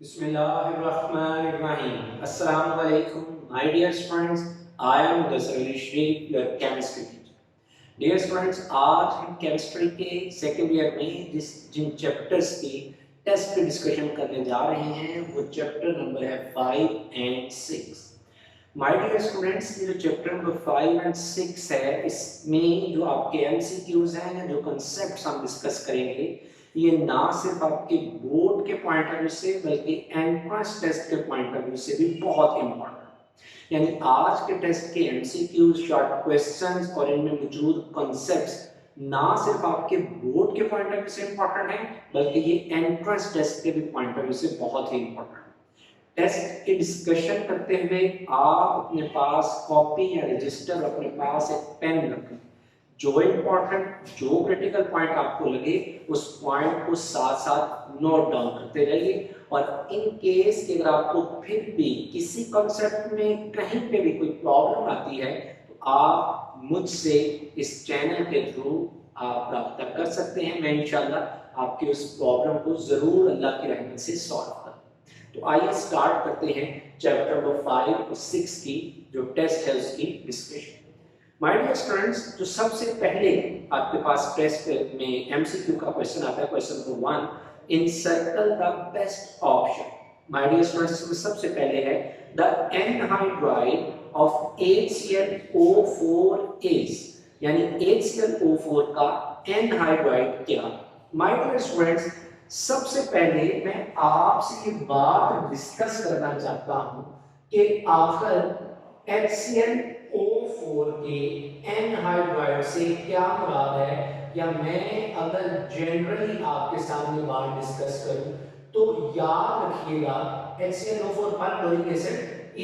Bismillahirrahmanirrahim. Assalamu alaikum, my dear friends. I am Mudassir Ali Sharif, your chemistry teacher. Dear friends, आज हम chemistry के second year में जिन chapters की test पे discussion करने जा रहे हैं वो चैप्टर नंबर है 5 एंड 6। माय डियर स्टूडेंट्स, ये जो चैप्टर नंबर 5 एंड 6 है इसमें जो आपके एमसीक्यूज हैं या जो कॉन्सेप्ट्स हम डिस्कस करेंगे ये ना सिर्फ आपके बोर्ड के पॉइंट ऑफ व्यू से बल्कि एंट्रेंस टेस्ट के पॉइंट ऑफ व्यू से भी बहुत इंपॉर्टेंट। यानी आज के टेस्ट के एमसीक्यूज, शॉर्ट क्वेश्चंस और इनमें मौजूद कॉन्सेप्ट्स ना सिर्फ आपके बोर्ड के पॉइंट ऑफ व्यू से इंपॉर्टेंट है बल्कि ये एंट्रेंस टेस्ट के भी पॉइंट ऑफ व्यू से बहुत ही इंपॉर्टेंट है। टेस्ट की डिस्कशन करते हुए आप अपने पास कॉपी या रजिस्टर, अपने पास एक पेन रखें। जो इम्पोर्टेंट, जो क्रिटिकल पॉइंट आपको लगे उस पॉइंट को साथ साथ नोट डाउन करते रहिए। और इन केस कि अगर आपको फिर भी किसी कॉन्सेप्ट में कहीं पे भी कोई प्रॉब्लम आती है तो आप मुझसे इस चैनल के थ्रू आप रब्ता कर सकते हैं। मैं इंशाल्लाह आपके उस प्रॉब्लम को जरूर अल्लाह की रहमत से सॉल्व करूँ। तो आइए स्टार्ट करते हैं चैप्टर नंबर 5 और 6 की जो टेस्ट है उसकी डिस्कशन। माय डियर स्टूडेंट्स, जो सबसे पहले आपके पास टेस्ट में एमसीक्यू का क्वेश्चन आता है, question number 1, encircle the best option. My dear students, सबसे पहले है the anhydride of HClO4 is, यानी HClO4 का एनहाइड्राइड क्या। माय डियर स्टूडेंट्स, सबसे पहले मैं आपसे ये बात डिस्कस करना चाहता हूं कि आखिर HClO4 के एनहाइड्राइड से क्या मुराद है, या मैं अगर जनरली आपके सामने बात डिस्कस करूं तो याद रखिएगा HClO4 perchloric acid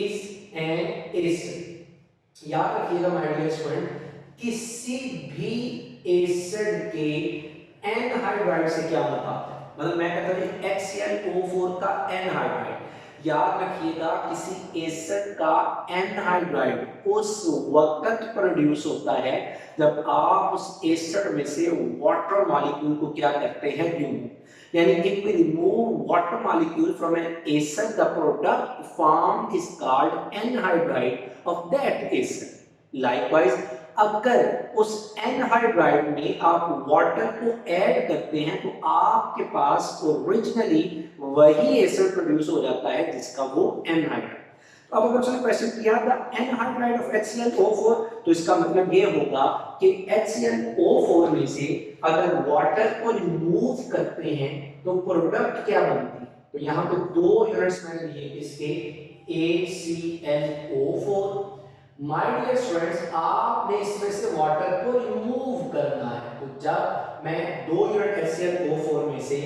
is an acid. याद रखिएगा माय डियर स्टूडेंट, किसी भी एसिड के एनहाइड्राइड से क्या मुराद है। मतलब मैं कहता हूं HClO4 का एनहाइड्राइड, याद रखिएगा किसी एसिड का एनहाइड्राइड उस वक्त प्रोड्यूस होता है जब आप उस एसिड में से वाटर मॉलिक्यूल को क्या करते हैं, रिमूव। यानी if we remove water molecule from an acid the product form is called anhydride of that acid. Likewise अगर उस एनहाइड्राइड में आप वाटर को ऐड करते हैं तो आपके पास ओरिजिनली वही एसिड प्रोड्यूस हो जाता है जिसका वो एनहाइड्राइड। तो अब अगर उसने क्वेश्चन किया था एनहाइड्राइड ऑफ HClO4, तो इसका मतलब ये होगा कि HClO4 में से अगर वाटर को रिमूव करते हैं तो प्रोडक्ट क्या बनती है। तो यहाँ पे दो यूनिट्स मैंने लिए इसके HClO4। माय डियर स्टूडेंट्स, आपने इसमें से वाटर को रिमूव करना है। तो जब मैं दो यूनिट HClO4 में से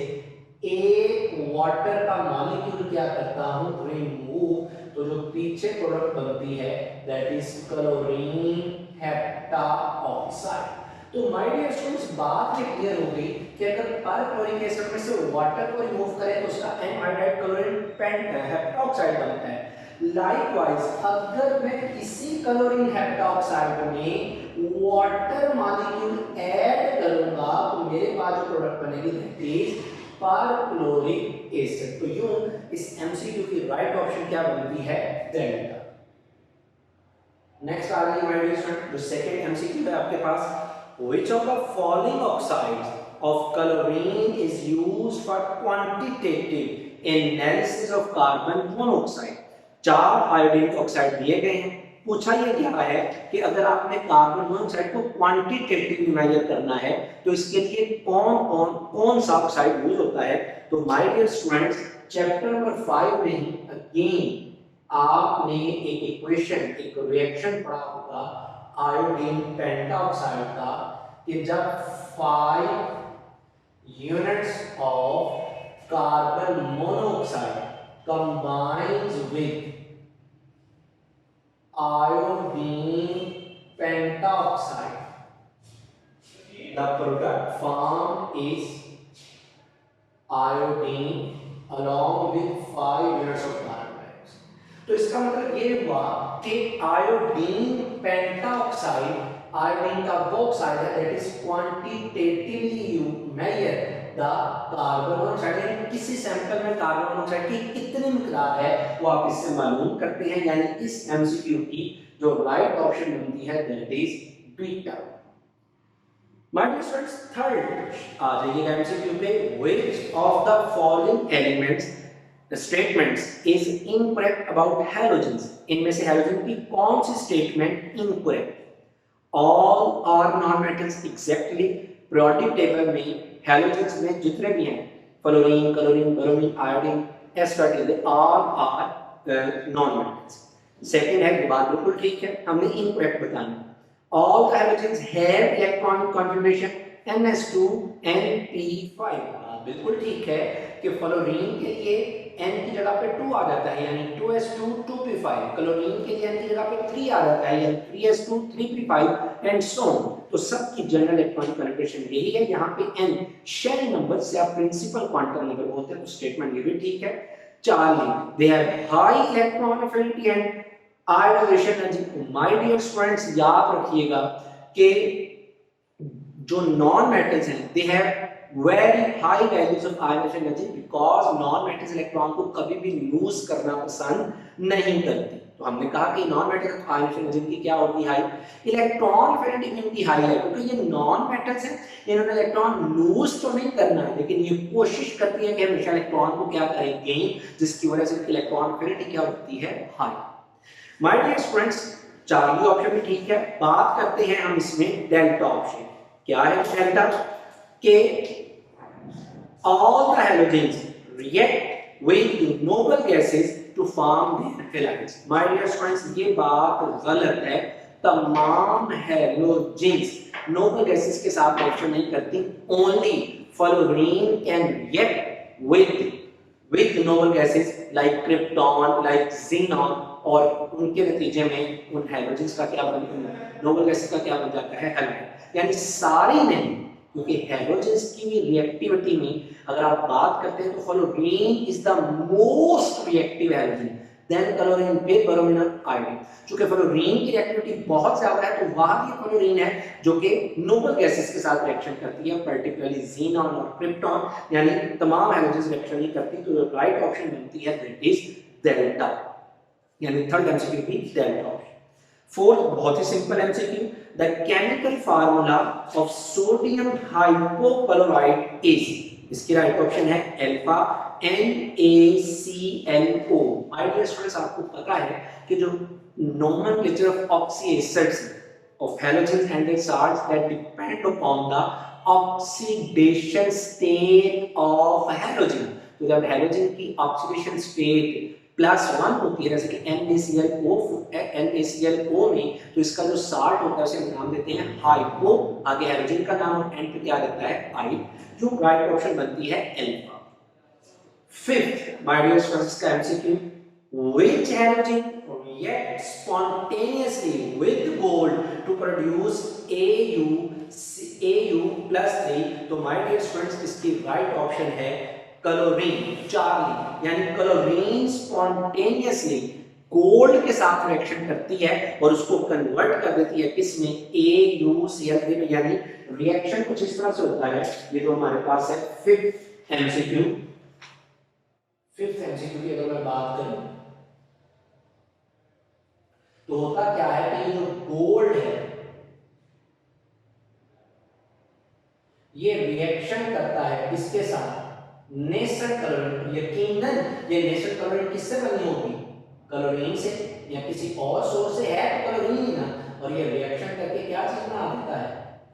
एक वाटर का मॉलिक्यूल क्या करता हूं, रिमूव, तो जो पीछे प्रोडक्ट बनती है दैट इज क्लोरीन हेप्टाऑक्साइड। तो माय डियर स्टूडेंट्स, बात ये क्लियर हो गई कि अगर परक्लोरिक एसिड में से वाटर को रिमूव करें तो उसका एनहाइड्राइड क्लोरीन हेप्टाऑक्साइड बनता है। लाइकवाइज अगर मैं किसी क्लोरीन हेप्टाऑक्साइड में वाटर मॉलिक्यूल ऐड करूंगा तो मेरे पास जो प्रोडक्ट बनेगी दैट इज परक्लोरिक एसिड। तो यूं इस एमसीक्यू की राइट ऑप्शन क्या बनती है, डेल्टा। नेक्स्ट आ रही है जो सेकंड एमसीक्यू है आपके पास, which of the following oxides of chlorine is used for quantitative analysis of carbon monoxide. चार आयोडीन ऑक्साइड दिए गए हैं, पूछा यह क्या है कि अगर आपने कार्बन मोनोऑक्साइड को क्वांटिटेटिव मेजर करना है तो इसके लिए कौन सा ऑक्साइड यूज होता है। तो my dear students, chapter number 5 में ही अगेन आपने एक इक्वेशन, एक रिएक्शन पढ़ा होगा आयोडीन पेंटाऑक्साइड का, कि जब 5 units of carbon monoxide combines with iodine pentoxide, the product formed is iodine along with 5 units of carbon dioxide। तो इसका मतलब ये हुआ कि आयोडीन पेंटाऑक्साइड, आयोडीन का वो ऑक्साइड है that is quantitatively measure the carbon monoxide, यानी किसी सैंपल में कार्बन मोनोऑक्साइड की कितनी मिकदार है वो आप इससे मालूम करते हैं, यानी इस एमसीक्यू की जो राइट ऑप्शन बनती है that is beta. My dear students, third आ जाइए एमसीक्यू पे, which of the following elements statements is incorrect about halogens, इनमें से हैलोजन की कौन सी statement incorrect. All are non metals, exactly periodic table में हैलोजेंस में जितने भी हैं fluorine, chlorine, bromine, iodine, astatine, they all are non metals. Second है, बात बिल्कुल ठीक है, हमने इनकरेक्ट बताना। All the halogens have electronic configuration ns2 np5, बिल्कुल ठीक है कि फ्लोरीन के लिए n की जगह पे 2 आ जाता है यानी 2s2 2p5, क्लोरीन के लिए n की जगह पे 3 आ जाता है यानी 3s2 3p5 and so on. तो सबकी जनरल इलेक्ट्रॉनिक कॉन्फिगरेशन यही है। यहाँ पे n शेल नंबर से आप प्रिंसिपल क्वांटम नंबर बोलते हैं, तो स्टेटमेंट ये भी ठीक है। Charlie, they have high electron affinity and ionization energy. My dear students, याद रखिएगा कि जो नॉन मेटल्स हैं they have very high values of ionization energy because non metals electron को कभी भी लूज करना पसंद नहीं करती। तो हमने कहा कि नॉन मेटल आयोनाइजेशन एनर्जी की क्या होगी, हाई। इलेक्ट्रॉन अफिनिटी इनकी हाई है क्योंकि ये नॉन मेटल्स हैं, इन्होंने इलेक्ट्रॉन लूज तो नहीं करना है लेकिन ये कोशिश करती है कि हमेशा इलेक्ट्रॉन को क्या करें, गेन, जिसकी वजह से इलेक्ट्रॉन अफिनिटी क्या होती है, high. My dear students, Charlie option भी ठीक है। बात करते हैं हम इसमें डेल्टा ऑप्शन। क्या है डेल्टा के all the halogens react with the noble gases to form their filaments। My dear students, ये बात गलत है। तमाम हैलोजेंस नोबल गैसेस के साथ रिएक्शन नहीं करती। Only fluorine can react with noble gases like krypton, like xenon, और उनके नतीजे में उन हैलोजेंस का क्या नोबल गैसेस का क्या बन जाता है, हैलाइड। यानी सारी नहीं, क्योंकि हैलोजेंस की भी रिएक्टिविटी में अगर आप बात करते हैं तो fluorine is the most reactive halogen, then chlorine, फिर ब्रोमीन और आयोडीन। चूंकि फ्लोरीन की रिएक्टिविटी बहुत ज्यादा है तो वही फ्लोरीन है जो कि नोबल गैसेस के साथ रिएक्शन करती है, पर्टिकुलरली ज़ीनॉन और क्रिप्टॉन, यानी तमाम हैलोजेंस रिएक्शन नहीं करती। तो राइट ऑप्शन बनती है दैट इज डेल्टा, यानी थर्ड एमसीक्यू की डेल्टा ऑप्शन। फोर्थ, बहुत ही simple MCQ, the chemical formula of sodium hypochlorite is, इसकी राइट ऑप्शन है alpha NaClO। My dear students, आपको पता है कि जो nomenclature of oxy acids of halogens and their salts that depend upon the oxidation state of halogen. तो जब halogen की ऑक्सीडेशन स्टेट +1 होती है, जैसे कि NaClO में, तो इसका जो साल्ट होता है उसे हम नाम देते हैं हाइपो, आगे हैलोजन का नाम और एंड पे क्या रहता है, आई। जो राइट ऑप्शन बनती है alpha. Fifth, my dear students, का MCQ, which halogen react spontaneously with gold to produce Au+3। तो माय डियर स्टूडेंट्स, इसकी राइट ऑप्शन है क्लोरीन, चार्ली, यानी क्लोरीन स्पॉन्टेनियसली गोल्ड के साथ रिएक्शन करती है और उसको कन्वर्ट कर देती है किसमें, AuCl3 में। यानी रिएक्शन कुछ इस तरह से होता है, ये जो हमारे पास है फिफ्थ एमसीक्यू की अगर मैं बात करूं तो होता क्या है कि ये जो गोल्ड है ये रिएक्शन करता है इसके साथ नेचुरल क्लोरीन। यकीनन ये नेचुरल क्लोरीन किससे बनी होगी, क्लोरीन से, या किसी और सोर्स से है तो क्लोरीन ही ना, और ये रिएक्शन करके क्या चीज बना देता है,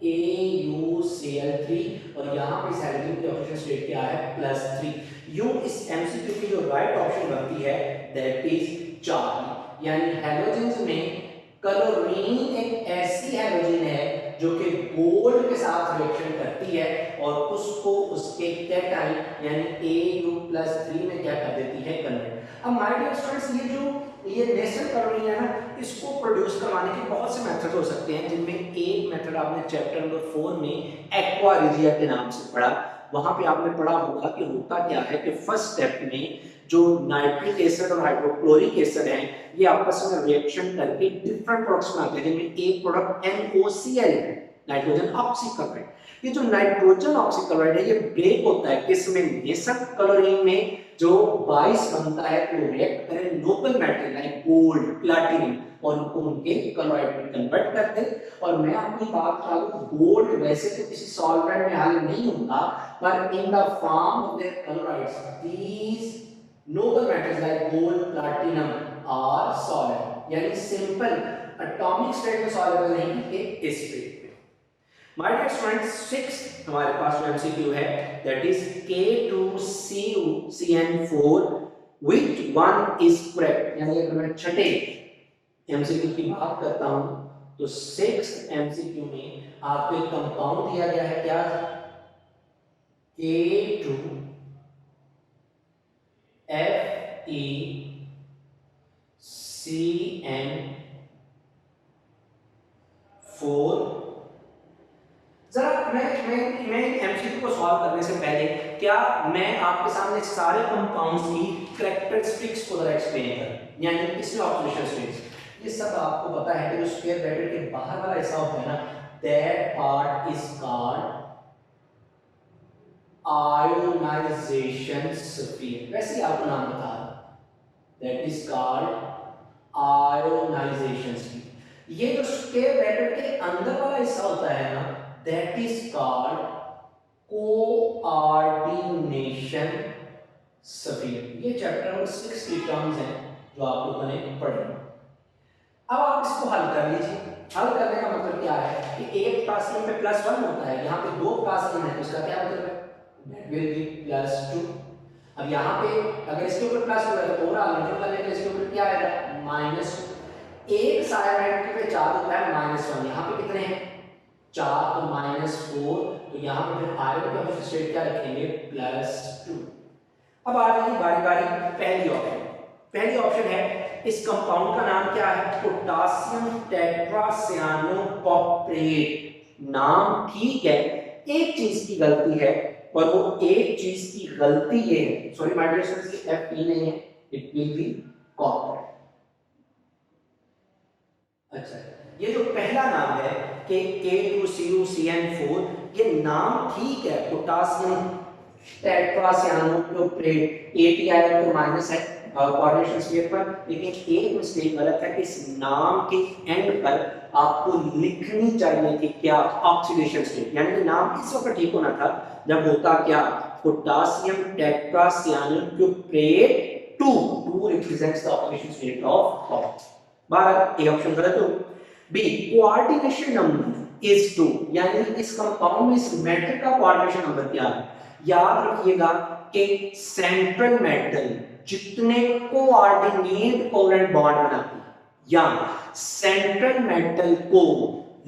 AuCl3, और यहाँ पे इस हैलोजन की ऑक्सीडेशन स्टेट क्या है, +3। यूं इस एमसीक्यू की जो राइट ऑप्शन बनती है दैट इज चार्ली, यानी हैलोजेंस में क्लोरीन एक ऐसी हैलोजन है जो कि गोल्ड के साथ रिएक्शन करती है और उसको उसके कैटाइन यानी Au+3 में क्या कर देती है, कन्वर्ट। अब माय डियर स्टूडेंट्स, ये नेचुरल क्लोरीन है ना, इसको प्रोड्यूस करवाने के बहुत से मेथड हो सकते हैं, जिनमें एक मेथड आपने चैप्टर नंबर 4 में एक्वा रिजिया के नाम से पढ़ा। वहां पे आपने पढ़ा होगा कि होता क्या है कि फर्स्ट स्टेप में जो नाइट्रिक एसिड और हाइड्रोक्लोरिक एसिड है ये आपस में रिएक्शन करके डिफरेंट प्रोडक्ट्स बनाते हैं, जिनमें एक प्रोडक्ट NOCl है, नाइट्रोजन ऑक्सीक्लोराइड। ये जो नाइट्रोजन ऑक्सीक्लोराइड है ये ब्रेक होता है किसमें, नेसर क्लोरीन में, जो 22 बनता है तो रिएक्ट करें local metal like gold platinum और उनको उनके क्लोराइड में कन्वर्ट करते हैं। और मैं आपको बात करा दूं, गोल्ड वैसे तो किसी सॉल्वेंट में हाल नहीं होता, पर in the form of their chlorides these noble metals like gold platinum are solid, यानी सिंपल एटॉमिक स्टेट में सॉल्युबल नहीं होते स्टेट में। माय डियर स्टूडेंट्स, सिक्स्थ हमारे पास जो एमसीक्यू है that is K2CuCN4 which one is correct, यानी अगर मैं छठे एमसीक्यू की बात करता हूं तो सिक्स्थ एमसीक्यू में आपको एक कंपाउंड दिया गया है, क्या, K2 FeCN4। जरा मैं एमसीक्यू को सॉल्व करने से पहले क्या मैं आपके सामने सारे कंपाउंड्स की कैरेक्टरिस्टिक्स को जरा एक्सप्लेन करूं, यानी इसमें ऑक्सीडेशन स्टेट्स, ये सब आपको पता है कि जो स्क्वायर ब्रैकेट के बाहर वाला हिस्सा होता है ना, that part is called ionisation sphere. वैसे ही आपको नाम बता रहा, that is called ionisation sphere. ये जो स्क्वायर ब्रैकेट के अंदर वाला हिस्सा होता है ना, that is called coordination sphere. ये चैप्टर नंबर 6 की टर्म्स हैं जो आप लोगों ने पढ़े। अब आप इसको हल कर लीजिए। हल करने का मतलब क्या है कि एक क्लासरूम में +1 होता है, यहाँ पे दो क्लासरूम है, तो इसका क्या मतलब है, that will be +2। अब यहाँ पे अगर इसके ऊपर प्लस हो गया तो ओवरऑल मल्टीप्लाई करने के इसके ऊपर क्या आएगा, -2। एक साइड पे 4 होता है -1, यहाँ पे कितने हैं 4, तो -4, तो यहाँ पे फिर आयोन का स्टेट क्या रखेंगे, +2। अब आ जाइए बारी बारी पहली ऑप्शन। पहली ऑप्शन है, इस कंपाउंड का नाम क्या है, पोटासियम टेट्रासियानोकॉप्रेट। नाम ठीक है, एक चीज की गलती है, और वो एक चीज की गलती ये है, सॉरी माय डियर स्टूडेंट्स, ये Fe नहीं है, इट विल बी कॉपर। अच्छा, ये जो पहला नाम है कि K2CuCN4, ये नाम ठीक है, पोटासियम टेट्रासियानोक्लोप्रेट, ATI तो माइनस है कोऑर्डिनेशन स्टेट पर, लेकिन एक मिस्टेक गलत है कि इस नाम के एंड पर आपको लिखनी चाहिए कि क्या, ऑक्सीडेशन स्टेट, यानी कि नाम इस वक्त ठीक होना था जब होता क्या, potassium tetracyanocuprate 2 represents the oxidation state of copper. 12 A option गलत हो। बी, कोऑर्डिनेशन नंबर इज 2, यानी इस कंपाउंड में इस मेटल का कोऑर्डिनेशन नंबर क्या है। याद रखिएगा कि सेंट्रल मेटल जितने कोऑर्डिनेट कोवेलेंट बॉन्ड बनाती है, या सेंट्रल मेटल को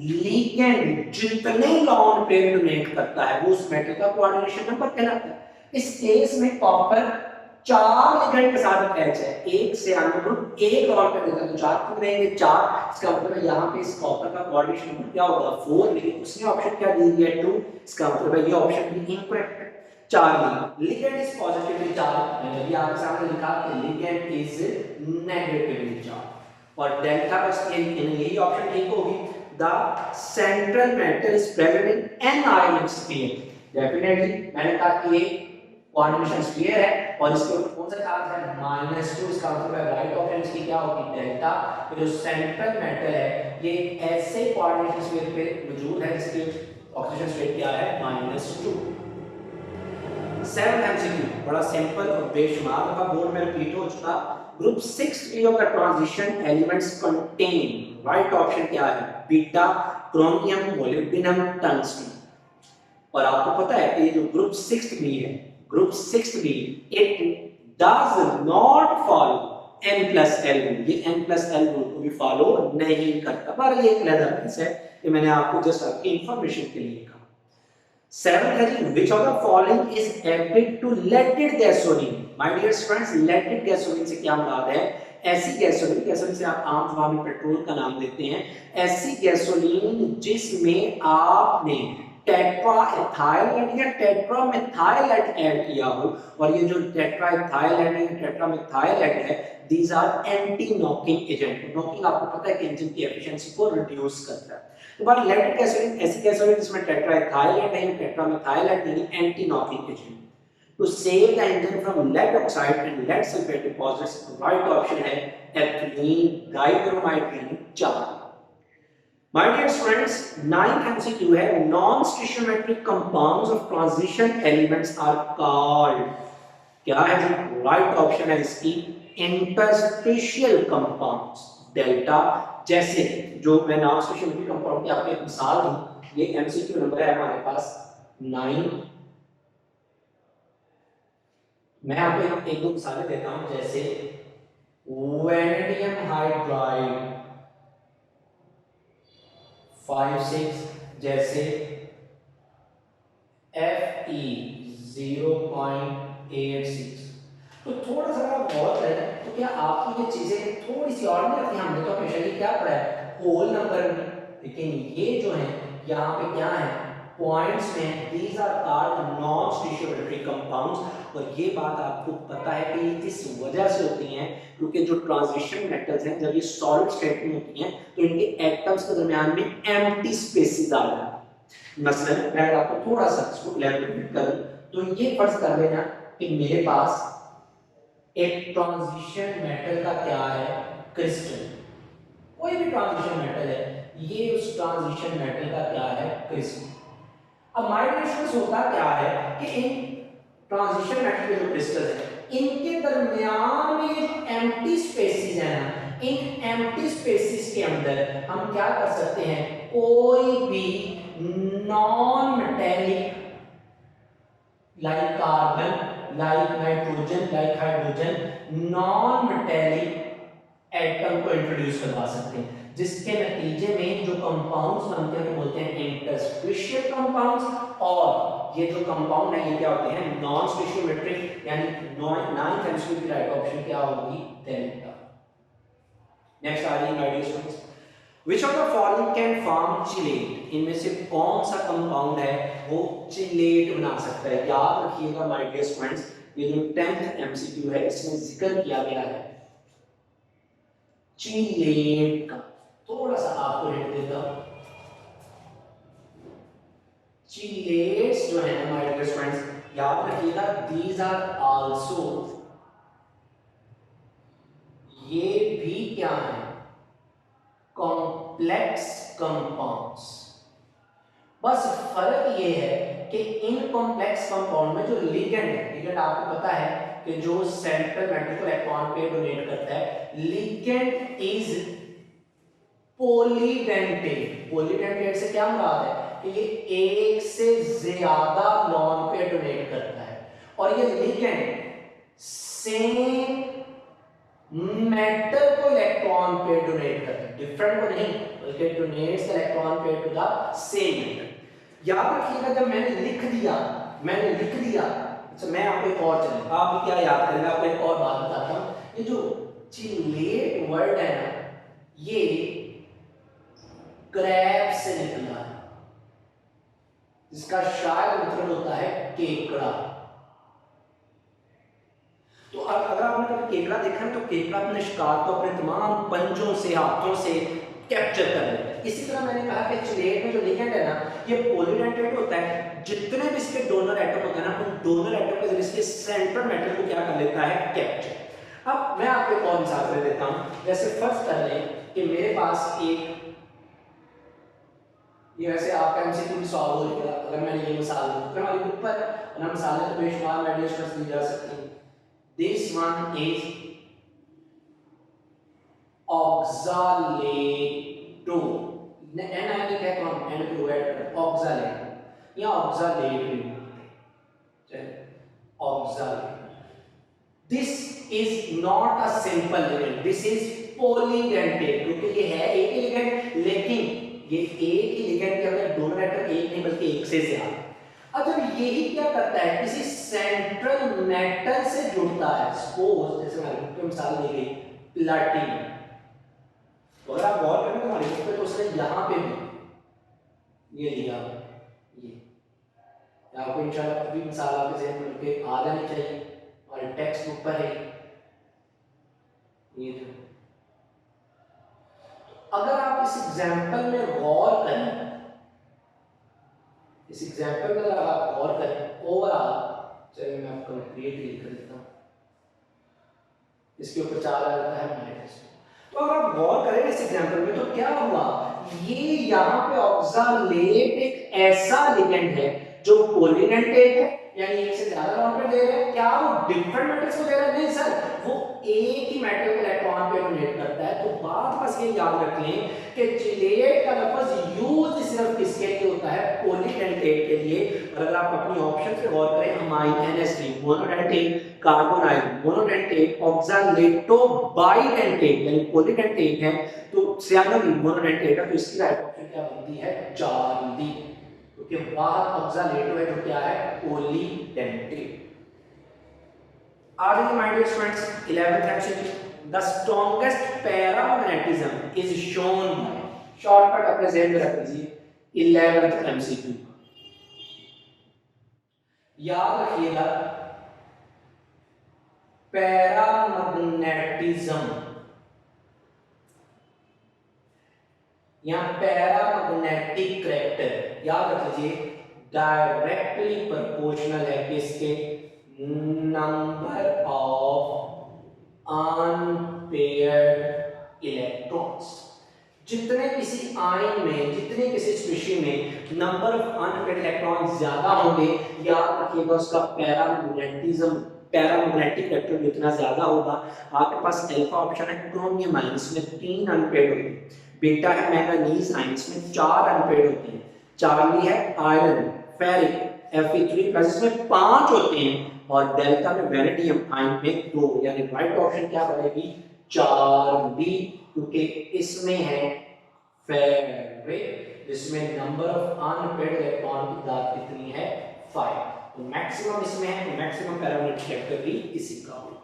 लिगेंड जितने लॉन्ग पेयर डोनेट करता है, वो उस मेटल का कोऑर्डिनेशन नंबर कहलाता है। इस केस में कॉपर 4 लिगेंड के साथ अटैच है, एक से आयन ग्रुप एक और कर देता है, तो 4 कितने रहेंगे, 4। इसका मतलब है यहाँ पे इस कॉपर का कोऑर्डिनेशन नंबर क्या होगा, 4, लेकिन उसने ऑप्शन क्या दी है, 2। इसका मतलब है ये ऑप्शन भी इनकरेक्ट है। 4 लिगेंड इज पॉजिटिवली चार्ज, मैंने भी आपके सामने लिखा कि लिगेंड इज नेगेटिवली चार्ज, और डेल्टा बस यही ऑप्शन ठीक होगी। The central metal is present in an ionic sphere, definitely मैंने कहा कि ये कोऑर्डिनेशन स्फीयर है और इसके ऊपर कौन सा चार्ज है, -2। इसका मतलब है राइट ऑप्शन इसकी क्या होगी, डेल्टा। तो जो सेंट्रल मेटल है ये ऐसे कोऑर्डिनेशन स्फीयर पे मौजूद है जिसकी ऑक्सीडेशन स्टेट क्या है, -2। 7th एमसीक्यू बड़ा सिंपल और बेशुमार का बोर्ड में रिपीट हो चुका। ग्रुप 6 क्रियो का transition elements contain, right option क्या है, बीटा, क्रोमियम, मोलिब्डेनम, टंगस्टन। और आपको पता है कि ये जो ग्रुप 6 बी है, group 6 B, it does not follow n+l rule, ये n+l रूल को भी फॉलो नहीं करता, पर ये एक अलग केस है, ये मैंने आपको जस्ट आपकी इंफॉर्मेशन के लिए कहा। 7th है जी, which of the following is added to leaded gasoline? My dear friends, leaded gasoline से क्या मुराद है, ऐसी गैसोलीन, गैसोलीन से आप आम जबान में पेट्रोल का नाम लेते हैं, ऐसी गैसोलीन जिसमें आपने टेट्राएथाइल या टेट्रामेथाइल ऐड किया हो, और ये जो टेट्राएथाइल है, टेट्रामेथाइल है, these are anti knocking agent. Knocking आपको पता है कि इंजन की एफिशिएंसी को रिड्यूस करता है। तो बात लैक्टिक एसिड ऐसी कैसे होगी जिसमें टेट्राइथाइल एंड है, tetramethyl and anti knocking agent. To save the engine from lead oxide and lead sulfate deposits, the right option है ethylene dibromide ring 4। My dear students, 9th MCQ है non-stoichiometric compounds of transition elements are called, क्या है जी right option है इसकी interstitial compounds delta। जैसे जो मैं non-stoichiometric compound की आपको एक मिसाल दूं, ये MCQ नंबर है हमारे पास 9। मैं आपको एक दो मिसालें देता हूं, जैसे वेनेडियम हाइड्राइड 5,6, जैसे Fe 0.86। तो थोड़ा सा आप गौर करें तो क्या आपको ये चीजें थोड़ी सी और नहीं लगती? हमने तो हमेशा ये क्या पढ़ा है होल नंबर में, लेकिन ये जो है यहाँ पे क्या है पॉइंट्स में, these are called non-stoichiometric compounds। और ये बात आपको पता है कि इस वजह से होती हैं क्योंकि जो ट्रांजिशन मेटल्स हैं जब ये सॉलिड स्टेट में होती हैं तो इनके एटम्स के दरमियान में एम्प्टी स्पेसेस आ जाते हैं। मसलन मैं आपको थोड़ा सा इसको इलैबोरेट करूं तो ये फर्ज कर लेना कि मेरे पास एक ट्रांजिशन मेटल का क्या है क्रिस्टल, कोई भी ट्रांजिशन मेटल है, ये उस ट्रांजिशन मेटल का क्या है क्रिस्टल। अब माइग्रेशन होता क्या है कि इन ट्रांजिशन मेटल के जो क्रिस्टल है इनके दरमियान में ये जो एम्प्टी स्पेसेस है ना, इन एम्प्टी स्पेसेस के अंदर हम क्या कर सकते हैं कोई भी non metallic like carbon, like nitrogen, like hydrogen, non metallic atom को इंट्रोड्यूस करवा सकते हैं, जिसके नतीजे में जो कंपाउंड्स बनते हैं तो बोलते हैं इंटरस्टिशियल कंपाउंड्स। और ये जो कंपाउंड है ये क्या होते हैं नॉन स्टोइचियोमेट्रिक, यानी 9th MCQ की राइट ऑप्शन क्या होगी डेल्टा। नेक्स्ट आ रही है students, Which of the following can form chelate? इनमें से कौन सा कंपाउंड है वो चिलेट बना सकता है? याद रखिएगा माय डियर स्टूडेंट्स, ये जो 10th MCQ है इसमें जिक्र किया गया है चिलेट का। थोड़ा सा आपको हिंट देता हूं, चिलेट्स जो है माय डियर स्टूडेंट्स याद रखिएगा दीज आर आल्सो, ये भी क्या है कॉम्प्लेक्स कंपाउंड्स। बस फर्क ये है कि इन कॉम्प्लेक्स कंपाउंड में जो लिगेंड है, लिगेंड आपको पता है कि जो सेंट्रल मेटल को इलेक्ट्रॉन पे डोनेट करता है, लिगेंड इज पॉलीडेंटेट। पॉलीडेंटेट से क्या मुराद है कि ये एक से ज्यादा लॉन पे डोनेट करता है, और ये लिगेंड सेम मेटल को इलेक्ट्रॉन पे डोनेट करता है, डिफरेंट को नहीं बल्कि डोनेट्स इलेक्ट्रॉन पे टू द सेम मेटल। याद रखिएगा जब मैंने लिख दिया अच्छा मैं आपको एक और चले आप भी क्या याद करेंगे, आपको एक और बात बताता हूं, ये जो चिलेट वर्ड है ना ये क्रैब से निकला है, जिसका शायद मतलब होता है केकड़ा। तो अगर आपने कभी केकड़ा देखा है तो केकड़ा अपने शिकार को अपने तमाम पंजों से हाथों से कैप्चर कर लेता है। इसी तरह मैंने कहा कि चिलेट में जो लिगेंड है ना ये पॉलीडेंटेट होता है, जितने भी इसके डोनर एटम होते हैं ना उन डोनर एटम के जरिए इसके सेंट्रल मेटल को क्या कर लेता है कैप्चर। अब मैं आपको एक और मिसाल दे देता हूं, जैसे फर्ज कर लें कि मेरे पास एक, ये वैसे आपका एमसीक्यू भी सॉल्व हो जाएगा अगर मैंने ये मिसाल दी, तो हमारी बुक पर ना मिसालें तो बेशुमार मेडिटेशंस दी जा सकती हैं। This one is oxalato, n आगे क्या हम n को ऐड कर oxalato या oxalate भी चलिए oxalate। This is not a simple ligand, this is polydentate, क्योंकि ये है एक ही लिगेंड, लेकिन ये एक ही लिगेंड के अंदर दोनों एटम एक नहीं बल्कि एक से ज्यादा। अब जब यही क्या करता है किसी सेंट्रल मेटल से जुड़ता है, सपोज जैसे हमारी बुक में मिसाल दी गई प्लैटिनम, तो अगर आप गौर करें तो हमारी बुक पे तो उसने यहां पे भी ये लिया, ये आपको इंशाल्लाह अभी मिसाल आपके जहन में आ जानी चाहिए, हमारे टेक्स्ट बुक पर है ये जो। अगर आप इस एग्जाम्पल में गौर करें, इस एग्जाम्पल में अगर आप गौर करें ओवरऑल, चलिए मैं आपको कंप्लीट लिख देता हूँ, इसके ऊपर 4 आ जाता है माइनस। तो अगर आप गौर करें इस एग्जाम्पल में तो क्या हुआ, ये यहाँ पे ऑक्सालेट एक ऐसा लिगेंड है जो पॉलीडेंटेट है, यानी एक से ज्यादा इलेक्ट्रॉन दे रहे हैं। क्या वो डिफरेंट मेटल्स को दे रहा है? नहीं सर, वो एक ही मेटल को इलेक्ट्रॉन पे डोनेट करता है। तो बात बस ये याद रख लें कि चिलेट का लफ्ज यूज सिर्फ किसके लिए होता है? पॉलीडेंटेट के लिए। और अगर आप अपनी ऑप्शन से गौर करें, amine, NH3 monodentate, carbonyl monodentate, oxalato bidentate यानी पॉलीडेंटेट है, तो सियानो मोनोडेंटेट है, तो इसकी राइट ऑप्शन क्या बनती है? चार्ली, क्योंकि बाहर ऑक्सालेटो है जो क्या है? पॉलीडेंटेट। आगे my dear students 11th MCQ, the strongest paramagnetism is shown by, shortcut अपने ज़हन में रख लीजिए 11th एमसीक्यू, याद रखिएगा पैरामैग्नेटिज्म या पैरामैग्नेटिक करैक्टर, याद रख लीजिए डायरेक्टली प्रोपोर्शनल है किसके? Number of unpaired electrons. जितने किसी आयन में, जितने किसी स्पीशी में नंबर ऑफ अनपेयर्ड इलेक्ट्रॉन ज्यादा होंगे, याद रखिएगा उसका पैरामैग्नेटिज्म, पैरामैग्नेटिक करैक्टर जितना ज्यादा होगा। आपके पास अल्फा ऑप्शन है क्रोमियम आयन, इसमें 3 अनपेयर्ड होंगे, बीटा है मैंगनीज आयन, इसमें 4 अनपेयर्ड होते हैं, चार्ली है आयरन, फेरिक, Fe3 प्लस इसमें 5 होते हैं, और डेल्टा में वेनेडियम आयन में 2, यानी राइट ऑप्शन क्या बनेगी? चार्ली, क्योंकि इसमें है फेरिक, जिसमें नंबर ऑफ अनपेयर्ड इलेक्ट्रॉन की तादाद कितनी है? 5। तो मैक्सिमम इसमें है, तो मैक्सिमम पैरामैग्नेटिक करैक्टर भी इसी का होगा।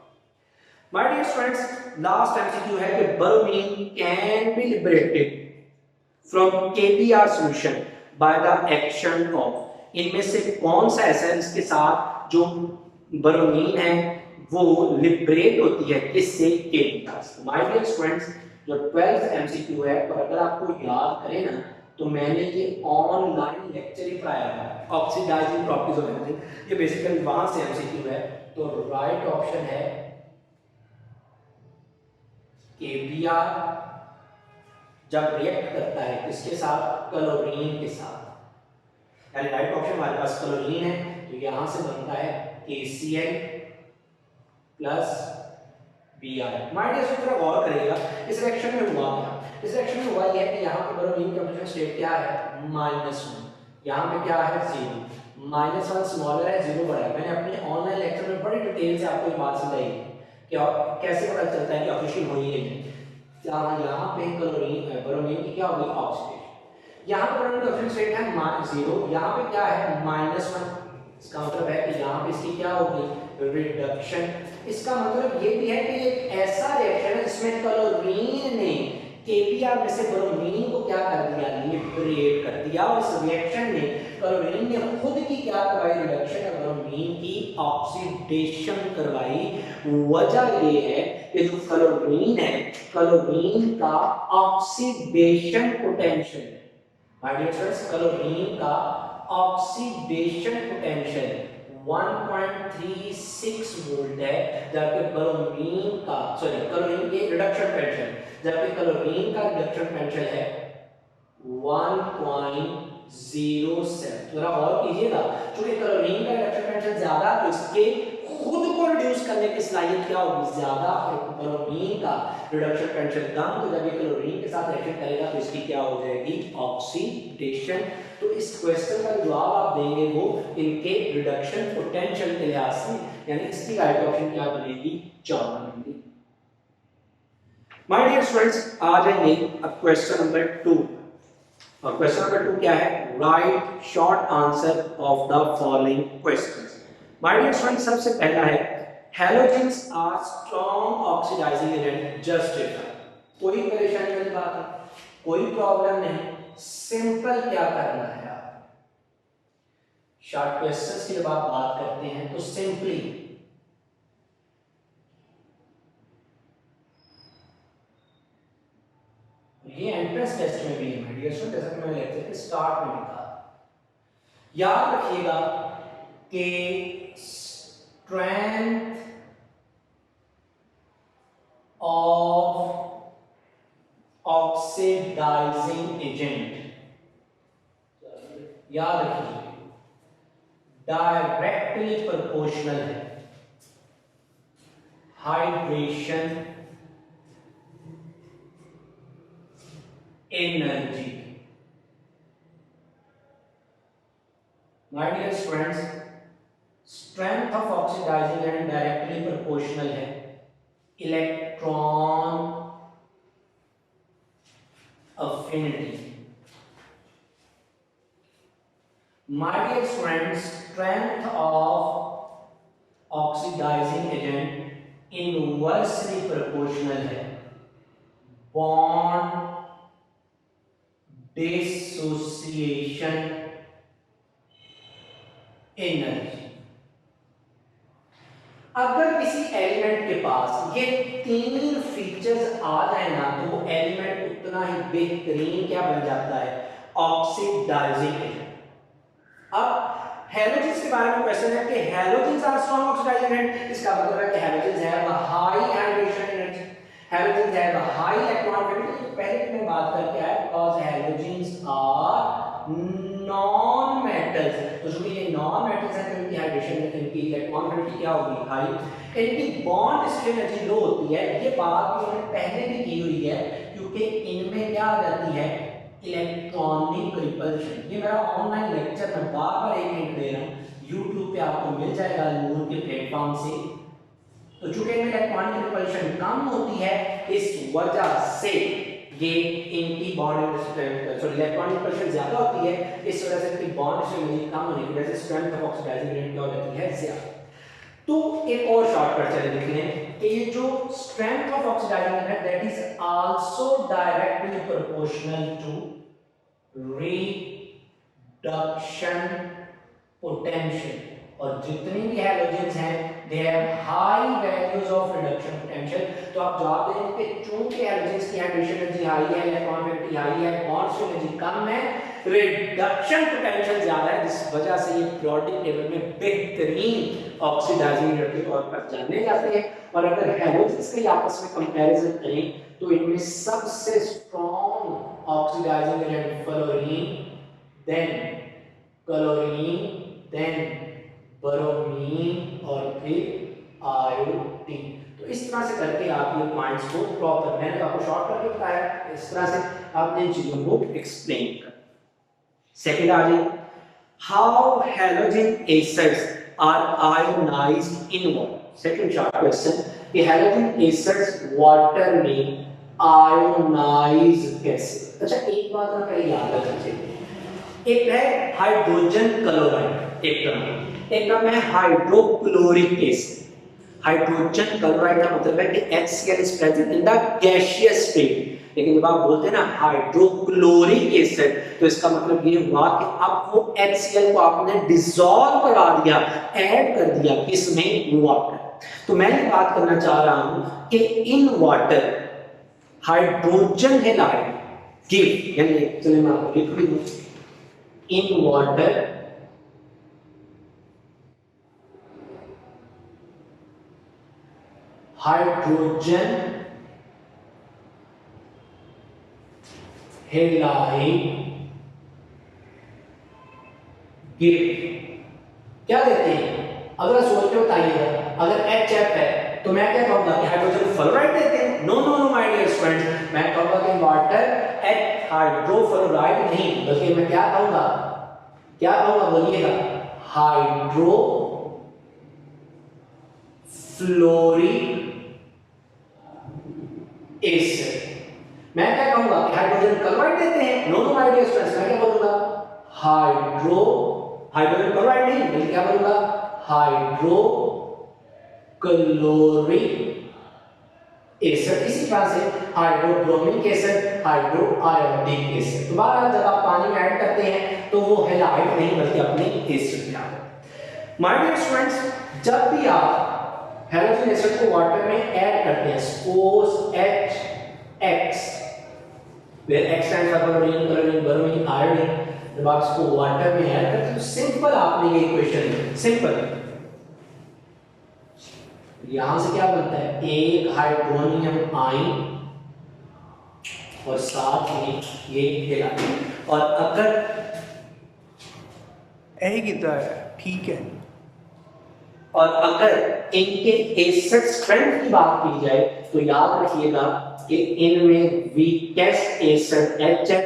My dear students, last MCQ है कि bromine can be liberated from KBr solution by the action of, इनमें से कौन सा ऐसा है जिसके साथ जो ब्रोमीन है वो लिबरेट होती है, किससे? केबीआर से। माय डियर स्टूडेंट्स, जो 12th एमसीक्यू है, तो अगर आपको याद करें ना, तो मैंने ये ऑनलाइन लेक्चर ही पढ़ाया है, ऑक्सीडाइजिंग प्रॉपर्टीज ऑफ एनर्जी, ये बेसिकली वहां से एमसीक्यू है। तो राइट ऑप्शन है केबीआर जब रिएक्ट करता है किसके साथ? क्लोरीन के साथ, यानी राइट ऑप्शन हमारे पास क्लोरीन है, तो यहां से बनता है KCl plus Br। My dear student, गौर करिएगा इस रिएक्शन में हुआ क्या? इस रिएक्शन में हुआ यह है कि यहाँ पे ब्रोमीन का ऑक्सीजन स्टेट क्या है? -1, यहाँ पे क्या है? 0, -1 स्मॉलर है, 0 बड़ा है। मैंने अपने ऑनलाइन लेक्चर में बड़ी डिटेल से आपको ये बात समझाई कि कैसे पता चलता है कि ऑक्सीडेशन हुई है नहीं। यहाँ पे क्लोरीन ब्रोमीन की क्या होगी? ऑक्सीडेशन। यहाँ पे ब्रोमीन का ऑक्सीजन स्टेट है 0, यहाँ पे क्या है? -1, इसका मतलब है कि यहाँ पे इसकी क्या होगी? रिडक्शन। इसका मतलब ये भी है कि ये ऐसा रिएक्शन है जिसमें क्लोरीन ने केबीआर में से ब्रोमीन को क्या कर दिया? लिबरेट कर दिया। और इस रिएक्शन में क्लोरीन ने खुद की क्या करवाई? रिडक्शन, और ब्रोमीन की ऑक्सीडेशन करवाई। वजह ये है कि जो क्लोरीन है, क्लोरीन का oxidation potential, my dear friends, chlorine का ऑक्सीडेशन पोटेंशियल 1.36 वोल्ट है, जबकि ब्रोमीन का, सॉरी, क्लोरीन की रिडक्शन पोटेंशियल, जबकि क्लोरीन का रिडक्शन पोटेंशियल है 1.07। थोड़ा और कीजिएगा, क्योंकि क्लोरीन का रिडक्शन पोटेंशियल ज्यादा, तो इसके खुद को रिड्यूस करने की सलाहियत क्या होगी? ज्यादा। ब्रोमीन का रिडक्शन पोटेंशियल कम, तो जब ये क्लोरीन के साथ रिएक्शन करेगा तो इसकी क्या हो जाएगी? ऑक्सीडेशन। तो इस क्वेश्चन का जवाब आप देंगे वो इनके रिडक्शन पोटेंशियल के लिहाज से, यानी इसकी राइट ऑप्शन क्या बनेगी? 4 बनेगी। माय डियर स्टूडेंट्स, आ जाएंगे अब क्वेश्चन नंबर 2। और क्वेश्चन नंबर 2 क्या है? Write short answer of the following questions. My dear students, सबसे पहला है halogens are strong oxidizing agent, justify. कोई परेशानी वाली बात है? कोई प्रॉब्लम नहीं, सिंपल क्या करना है आप, शॉर्ट क्वेश्चंस की जब आप बात करते हैं तो सिंपली ये एंट्रेंस टेस्ट में भी है माय डियर स्टूडेंट, जैसा कि मैंने लेक्चर के स्टार्ट में लिखा। याद रखिएगा कि स्ट्रेंथ ऑफ ऑक्सीडाइजिंग एजेंट, याद रखिए डायरेक्टली प्रोपोर्शनल है hydration energy. My dear students, strength of oxidizing agent directly proportional है electron affinity. My dear friends, strength of oxidizing agent inversely proportional है bond dissociation energy। अगर किसी element के पास ये तीन फीचर्स आ जाए ना तो वो एलिमेंट उतना ही बेहतरीन क्या बन जाता है, ऑक्सीडाइजिंग एजेंट। अब हैलोजेंस के बारे में क्वेश्चन है कि halogens are strong oxidizing agent, इसका मतलब है कि halogens have a high hydration energy, halogens have a high electron affinity. पहले की मैं बात करके आया because halogens are non metals, तो चूंकि ये नॉन मेटल्स हैं तो इनकी हाइड्रेशन इनकी इलेक्ट्रॉन अफिनिटी क्या होगी, हाई। इनकी बॉन्ड डिस्ट्रीब्यूशन एनर्जी लो होती है, ये बात मैंने पहले भी की हुई है क्योंकि इनमें क्या आ जाती है, इलेक्ट्रॉनिक रिपल्शन। ये मेरा ऑनलाइन लेक्चर मैं बार-बार एक हिंट दे रहा हूँ, YouTube पे आपको मिल जाएगा नूर के प्लेटफॉर्म से। तो चूंकि इनमें इलेक्ट्रॉनिक रिपल्शन कम होती है इस वजह से ये इनकी बॉन्ड सॉरी इलेक्ट्रॉनिक रिपल्शन ज्यादा होती है, इस वजह से इनकी बॉन्ड स्ट्रेंथ कम होने की वजह से स्ट्रेंथ ऑफ ऑक्सीडाइजिंग एजेंट क्या हो जाती है, ज्यादा। तो एक और शॉर्टकट चले देख लें कि ये जो strength of oxidizing agent that is also directly proportional to reduction potential. और जितने भी हैलोजेंस हैं they have high values of reduction potential. तो आप जवाब देंगे कि चूंकि हैलोजेंस की हाइड्रेशन एनर्जी हाई है, इलेक्ट्रॉन अफिनिटी हाई है, बॉन्ड एनर्जी कम है, रिडक्शन पोटेंशियल ज्यादा है, जिस वजह से ये पीरियोडिक टेबल में बेहतरीन ऑक्सीडाइजिंग एजेंट के तौर पर जाने जाते हैं। और अगर हैलोजेंस के आपस में कंपैरिजन करें तो इनमें सबसे strong oxidizing agent fluorine, then chlorine, then bromine और फिर आयोडीन। तो इस तरह से करके आप ये पॉइंट्स को प्रॉपर, मैंने आपको शॉर्ट करके बताया, इस तरह से आपने इन चीजों को एक्सप्लेन कर। सेकंड आ जाइए, how halogen acids are ionized in water. Second short question कि हैलोजन एसिड्स वाटर में आयोनाइज कैसे। अच्छा एक बात ना पहले याद रखना चाहिए, एक है हाइड्रोजन क्लोराइड, एक नाम है हाइड्रोक्लोरिक एसिड। हाइड्रोजन क्लोराइड का मतलब है कि HCl is present in the gaseous state, लेकिन जब आप बोलते हैं ना हाइड्रोक्लोरिक एसिड तो इसका मतलब ये हुआ कि अब वो HCl को आपने डिसॉल्व करा दिया, ऐड कर दिया किसमें, वाटर। तो मैं ये बात करना चाह रहा हूं कि in water hydrogen halide give, यानी चलिए मैं आपको लिख भी दूं, in water hydrogen halide give क्या देते हैं, अगर सोच के बताइएगा, अगर HF है तो मैं क्या कहूंगा कि हाइड्रोजन फ्लोराइड देते हैं। No no no my dear students, मैं कहूंगा कि वाटर एट हाइड्रोफ्लोराइड नहीं, बल्कि मैं क्या कहूंगा बोलिएगा, हाइड्रो फ्लोरिक एसिड। मैं क्या कहूंगा कि हाइड्रोजन क्लोराइड देते हैं। No no my dear students, मैं क्या बोलूंगा, हाइड्रोजन क्लोराइड नहीं बल्कि क्या बोलूंगा, हाइड्रो क्लोरिक एसिड। इसी तरह से hydrobromic acid, hydro iodic acid. दोबारा जब आप पानी में ऐड करते हैं तो वो हैलाइड नहीं बल्कि अपने एसिड में आता है। माय डियर स्टूडेंट्स, जब भी आप हैलोजन एसिड को वाटर में ऐड करते हैं, suppose HX, where X stands for chlorine, chlorine, bromine, iodine. जब आप इसको वाटर में ऐड करते हैं तो सिंपल आपने ये इक्वेशन सिंपल यहां से क्या बनता है एक हाइड्रोनियम आयन और साथ में ये हैलाइड और अगर यही कितना है ठीक है और अगर इनके एसिड स्ट्रेंथ की बात की जाए तो याद रखिएगा कि इनमें वीकेस्ट एसिड H है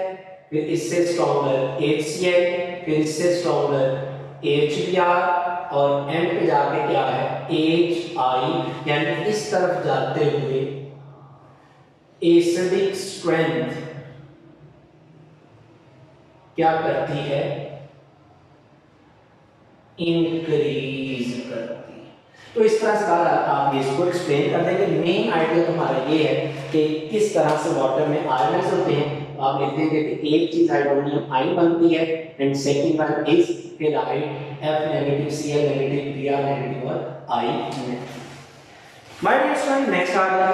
फिर इससे स्ट्रॉन्गर HCl फिर इससे स्ट्रॉन्गर HBr और M पे जाके क्या है HI यानी इस तरफ जाते हुए एसिडिक स्ट्रेंथ क्या करती है इंक्रीज करती है। तो इस तरह से आप इसको एक्सप्लेन कर देंगे। मेन आइडिया तुम्हारा ये है कि किस तरह से वाटर में आयनाइज होते हैं। आप लिख देंगे कि एक चीज हाइड्रोनियम आयन बनती है and second one is halide F negative Cl negative Br negative और I negative. My dear student next आ गया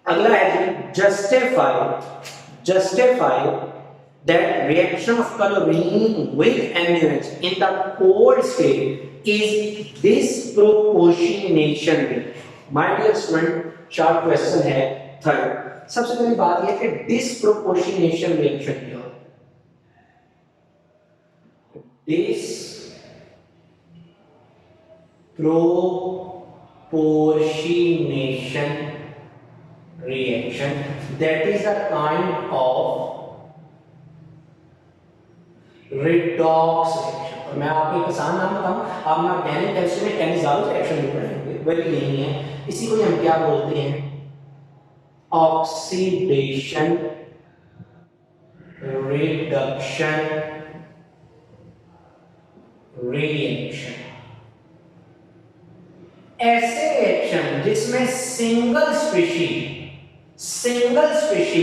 अगला है justify that reaction of chlorine with NaOH in the cold state is disproportionation reaction. My dear student, short question है third. सबसे पहली बात यह कि disproportionation reaction क्या होता है? Disproportionation reaction, that is a kind of redox reaction। और मैं आपको एक आसान नाम बताऊं, आप ना ऑर्गेनिक केमिस्ट्री में कैनिज़ारोस रिएक्शन भी पढ़ेंगे, वही नहीं है। इसी को हम क्या बोलते हैं ऑक्सीडेशन रिडक्शन रिएक्शन। ऐसे रिएक्शन जिसमें सिंगल स्पीशी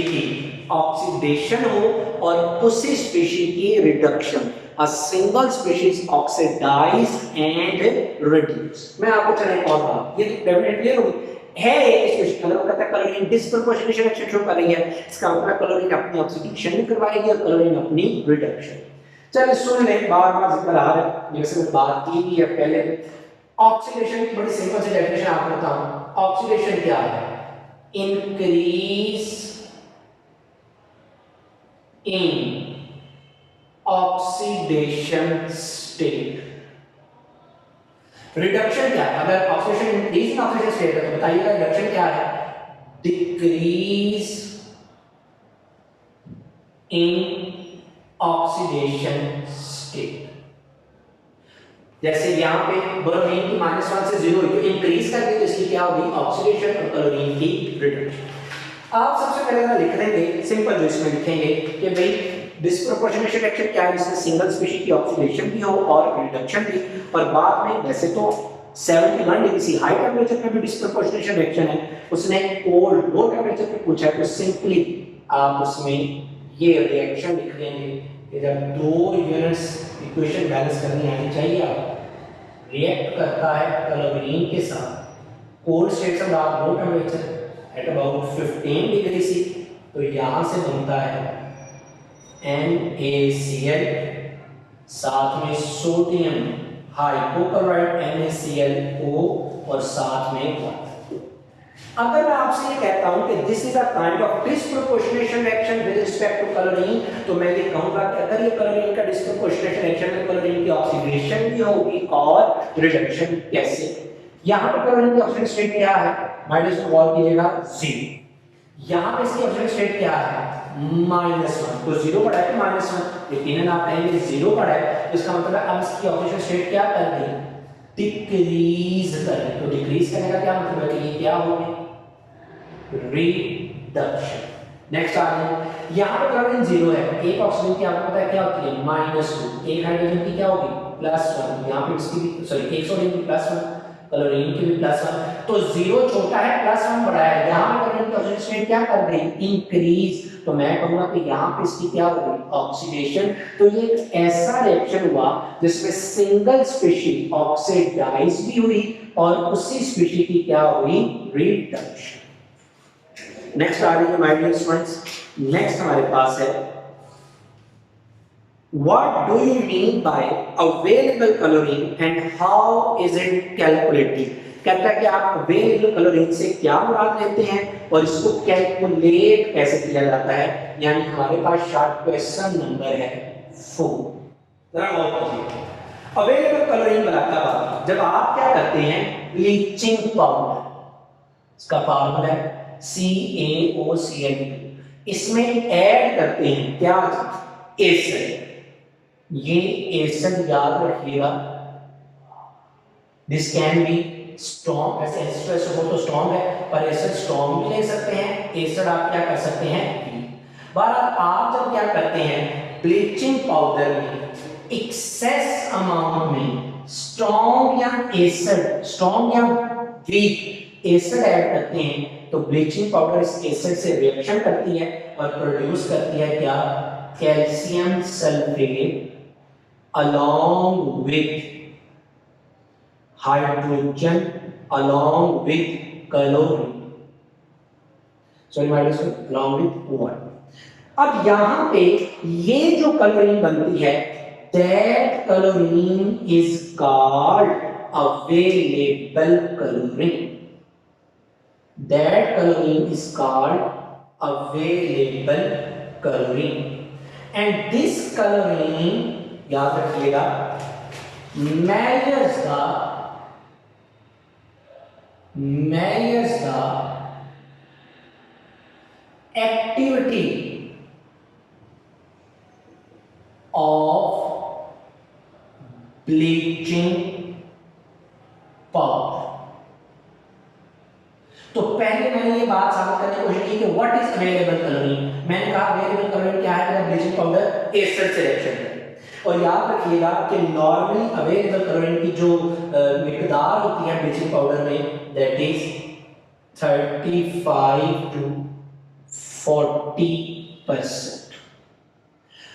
की ऑक्सीडेशन हो और उसी स्पीशी की reduction, a single species oxidize and reduce. मैं आपको चले और बात ये तो डेफिनेटली क्लियर होगी है एक स्पीशी अगर कहता है क्लोरीन डिस्प्रोपोर्शनेशन रिएक्शन शो कर रही है, इसका मतलब क्लोरीन अपनी ऑक्सीडेशन भी करवाएगी और क्लोरीन अपनी रिडक्शन। चलिए सुन ले, बार-बार जिक्र आ रहा है, जैसे मैंने बात की भी है पहले। ऑक्सीडेशन की बड़ी सिंपल सी डेफिनेशन आपको बताऊं। ऑक्सीडेशन क्या है? Increase in oxidation state. Reduction क्या है? अगर oxidation increase in oxidation state है तो बताइएगा रिडक्शन क्या है? Decrease in oxidation state. जैसे यहाँ पे ब्रोमीन की -1 से 0 हुई तो इंक्रीज कर दी तो इसकी क्या होगी ऑक्सीडेशन और क्लोरीन की रिडक्शन। आप सबसे पहले लिख देंगे सिंपल जो इसमें लिखेंगे कि भाई डिस्प्रोपोर्शनेशन रिएक्शन क्या है, जिसमें सिंगल स्पीशीज की ऑक्सीडेशन भी हो और रिडक्शन भी। और बाद में वैसे तो 71 डिग्री सी हाई टेंपरेचर पे भी डिस्प्रोपोर्शनेशन रिएक्शन है, उसने कोल्ड लो टेंपरेचर पे पूछा है तो सिंपली आप उसमें ये रिएक्शन लिख देंगे कि जब दो यूनिट्स इक्वेशन बैलेंस करनी आनी चाहिए, आप रिएक्ट करता है क्लोरीन के साथ कोल्ड स्टेट से आप low temperature at about 15 degree C, तो यहां से बनता है NaCl साथ में सोडियम हाइपोक्लोराइड NaClO और साथ में वाटर। अगर मैं आपसे ये कहता हूं कि this is a kind of disproportionation reaction with respect to chlorine, तो मैं ये कहूंगा कि अगर ये क्लोरीन का डिस्प्रोपोर्शनेशन रिएक्शन है, क्लोरीन की ऑक्सीडेशन भी होगी और रिडक्शन कैसे? यहां पर क्लोरीन की ऑक्सीडेशन स्टेट क्या है? माइनस को कॉल कीजिएगा 0। यहां पे इसकी ऑक्सीडेशन स्टेट क्या है? -1। तो 0 पड़ा है -1, लेकिन आप कहेंगे 0 पड़ा है तो इसका मतलब है अब इसकी ऑक्सीडेशन स्टेट क्या कर रही है? डिक्रीज कर रही है। तो डिक्रीज करने का क्या मतलब है कि ये क्या होगी? रिडक्शन। नेक्स्ट आ गया, यहां पर क्लोरीन 0 है, एक ऑक्सीजन की आपको पता है क्या होती है -2, एक हाइड्रोजन की क्या होगी +1, यहां पे इसकी भी सॉरी एक सोडियम की +1, क्लोरीन की भी +1, तो 0 छोटा है +1 बड़ा है। यहां पर क्लोरीन की ऑक्सीजन स्टेट क्या कर रही है? इंक्रीज। तो मैं कहूंगा कि यहां पे इसकी क्या होगी? ऑक्सीडेशन। तो ये एक ऐसा रिएक्शन हुआ जिसमें सिंगल स्पीशीज ऑक्सीडाइज भी हुई और उसी स्पीशीज की क्या हुई? रिडक्शन। नेक्स्ट आ रही है माय डियर स्टूडेंट्स नेक्स्ट हमारे पास है What do you mean by available calorie and how is it calculated? कहता है कि आप अवेलेबल कैलोरी से क्या मुराद लेते हैं और इसको कैलकुलेट कैसे किया जाता है। यानी हमारे पास शॉर्ट क्वेश्चन नंबर है 4। जरा गौर कीजिए, अवेलेबल कैलोरी बताता है जब आप क्या करते हैं ब्लीचिंग पाउडर, इसका फार्मूला है CaOCl, इसमें ऐड करते हैं क्या एसिड। ये एसिड याद रखिएगा, दिस कैन बी स्ट्रॉन्ग, ऐसे एसिड हो तो स्ट्रॉन्ग है पर एसिड स्ट्रॉन्ग भी ले सकते हैं, एसिड आप क्या कर सकते हैं वीक। बहरहाल आप जब क्या करते हैं ब्लीचिंग पाउडर में एक्सेस अमाउंट में स्ट्रॉन्ग या एसिड, स्ट्रॉन्ग या वीक एसिड ऐड करते हैं तो ब्लीचिंग पाउडर इस एसिड से रिएक्शन करती है और प्रोड्यूस करती है क्या calcium sulphate along with hydrogen along with chlorine, sorry my dear, along with water। अब यहां पे ये जो क्लोरीन बनती है that chlorine is called available chlorine, that chlorine is called available chlorine and this chlorine याद रखिएगा measures the activity of bleaching powder। तो पहले मैंने ये बात साबित करने की कोशिश की कि व्हाट इज अवेलेबल कैलोरी। मैंने कहा अवेलेबल कैलोरी क्या है, ब्लीचिंग पाउडर एसिड से रिएक्शन है। और याद रखिएगा कि नॉर्मली अवेलेबल कैलोरी की जो मिकदार होती है ब्लीचिंग पाउडर में दैट इज 35 to 40%।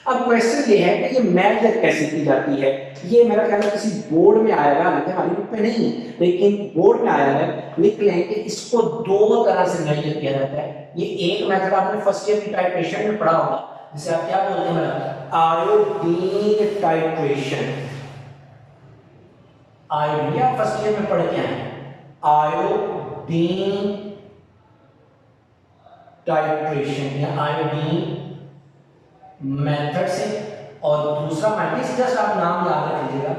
अब क्वेश्चन ये है कि ये मेजर कैसे की जाती है। ये मेरा ख्याल है किसी बोर्ड में आएगा, लेकिन हमारी बुक में नहीं, लेकिन बोर्ड में आया है। लिख लें कि इसको दो तरह से मेजर किया जाता है। ये एक मेथड आपने फर्स्ट ईयर की टाइट्रेशन में पढ़ा होगा, जिसे आप क्या बोलते हैं, iodine titration. Iodine first year में पढ़ के आए, आयोडीन टाइट्रेशन या आयोडीन मेथड से। और दूसरा मेथड जस्ट आप नाम याद रख लीजिएगा,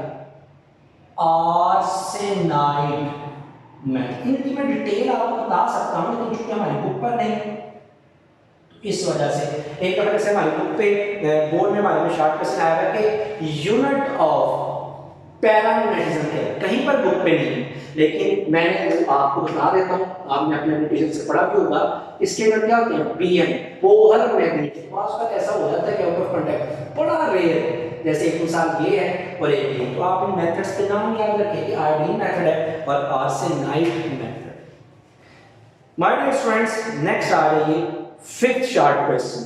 आर्सेनाइड मेथड। इनकी मैं डिटेल आपको बता सकता हूं, लेकिन चूंकि हमारी बुक पर नहीं, तो इस वजह से एक तरह से हमारी बुक पे बोर्ड में हमारे में शॉर्ट क्वेश्चन आया है कि यूनिट ऑफ पैरामेडिसिन है, कहीं पर बुक पे नहीं, लेकिन मैं आपको बता देता हूं, आपने अपने एप्लीकेशन से पढ़ा भी होगा। इसके अंदर क्या होते हैं पीएम पोलर मैग्नेट, आजकल ऐसा हो जाता है कि आउट ऑफ कांटेक्ट बड़ा रेयर, जैसे एक मिसाल ये है और एक ये। तो आप इन मेथड्स के नाम याद रखें कि आयोडीन मेथड है और arsenide method. My dear students, next आ रही है fifth short question,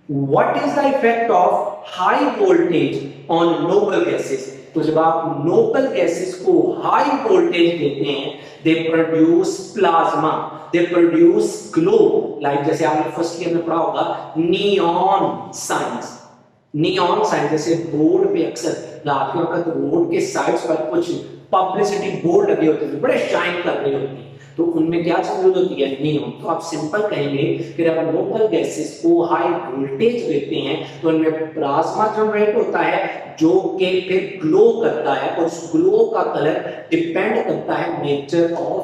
what is the effect of high voltage on noble gases. तो जब आप नोबल गैसेस को हाई वोल्टेज देते हैं, they produce plasma, they produce glow, like जैसे आपने फर्स्ट ईयर में पढ़ा होगा नियॉन साइंस। नियॉन साइंस जैसे बोर्ड पे अक्सर रात के वक्त रोड के साइड्स पर कुछ पब्लिसिटी बोर्ड लगे होते हैं, बड़े शाइन कर रहे होते हैं, तो उनमें क्या चीज होती है नियॉन। तो आप सिंपल कहेंगे कि जब आप नोबल गैसेस को हाई वोल्टेज देते हैं तो उनमें प्लाज्मा जनरेट होता है जो कि फिर ग्लो करता है, और उस ग्लो का कलर डिपेंड करता है nature of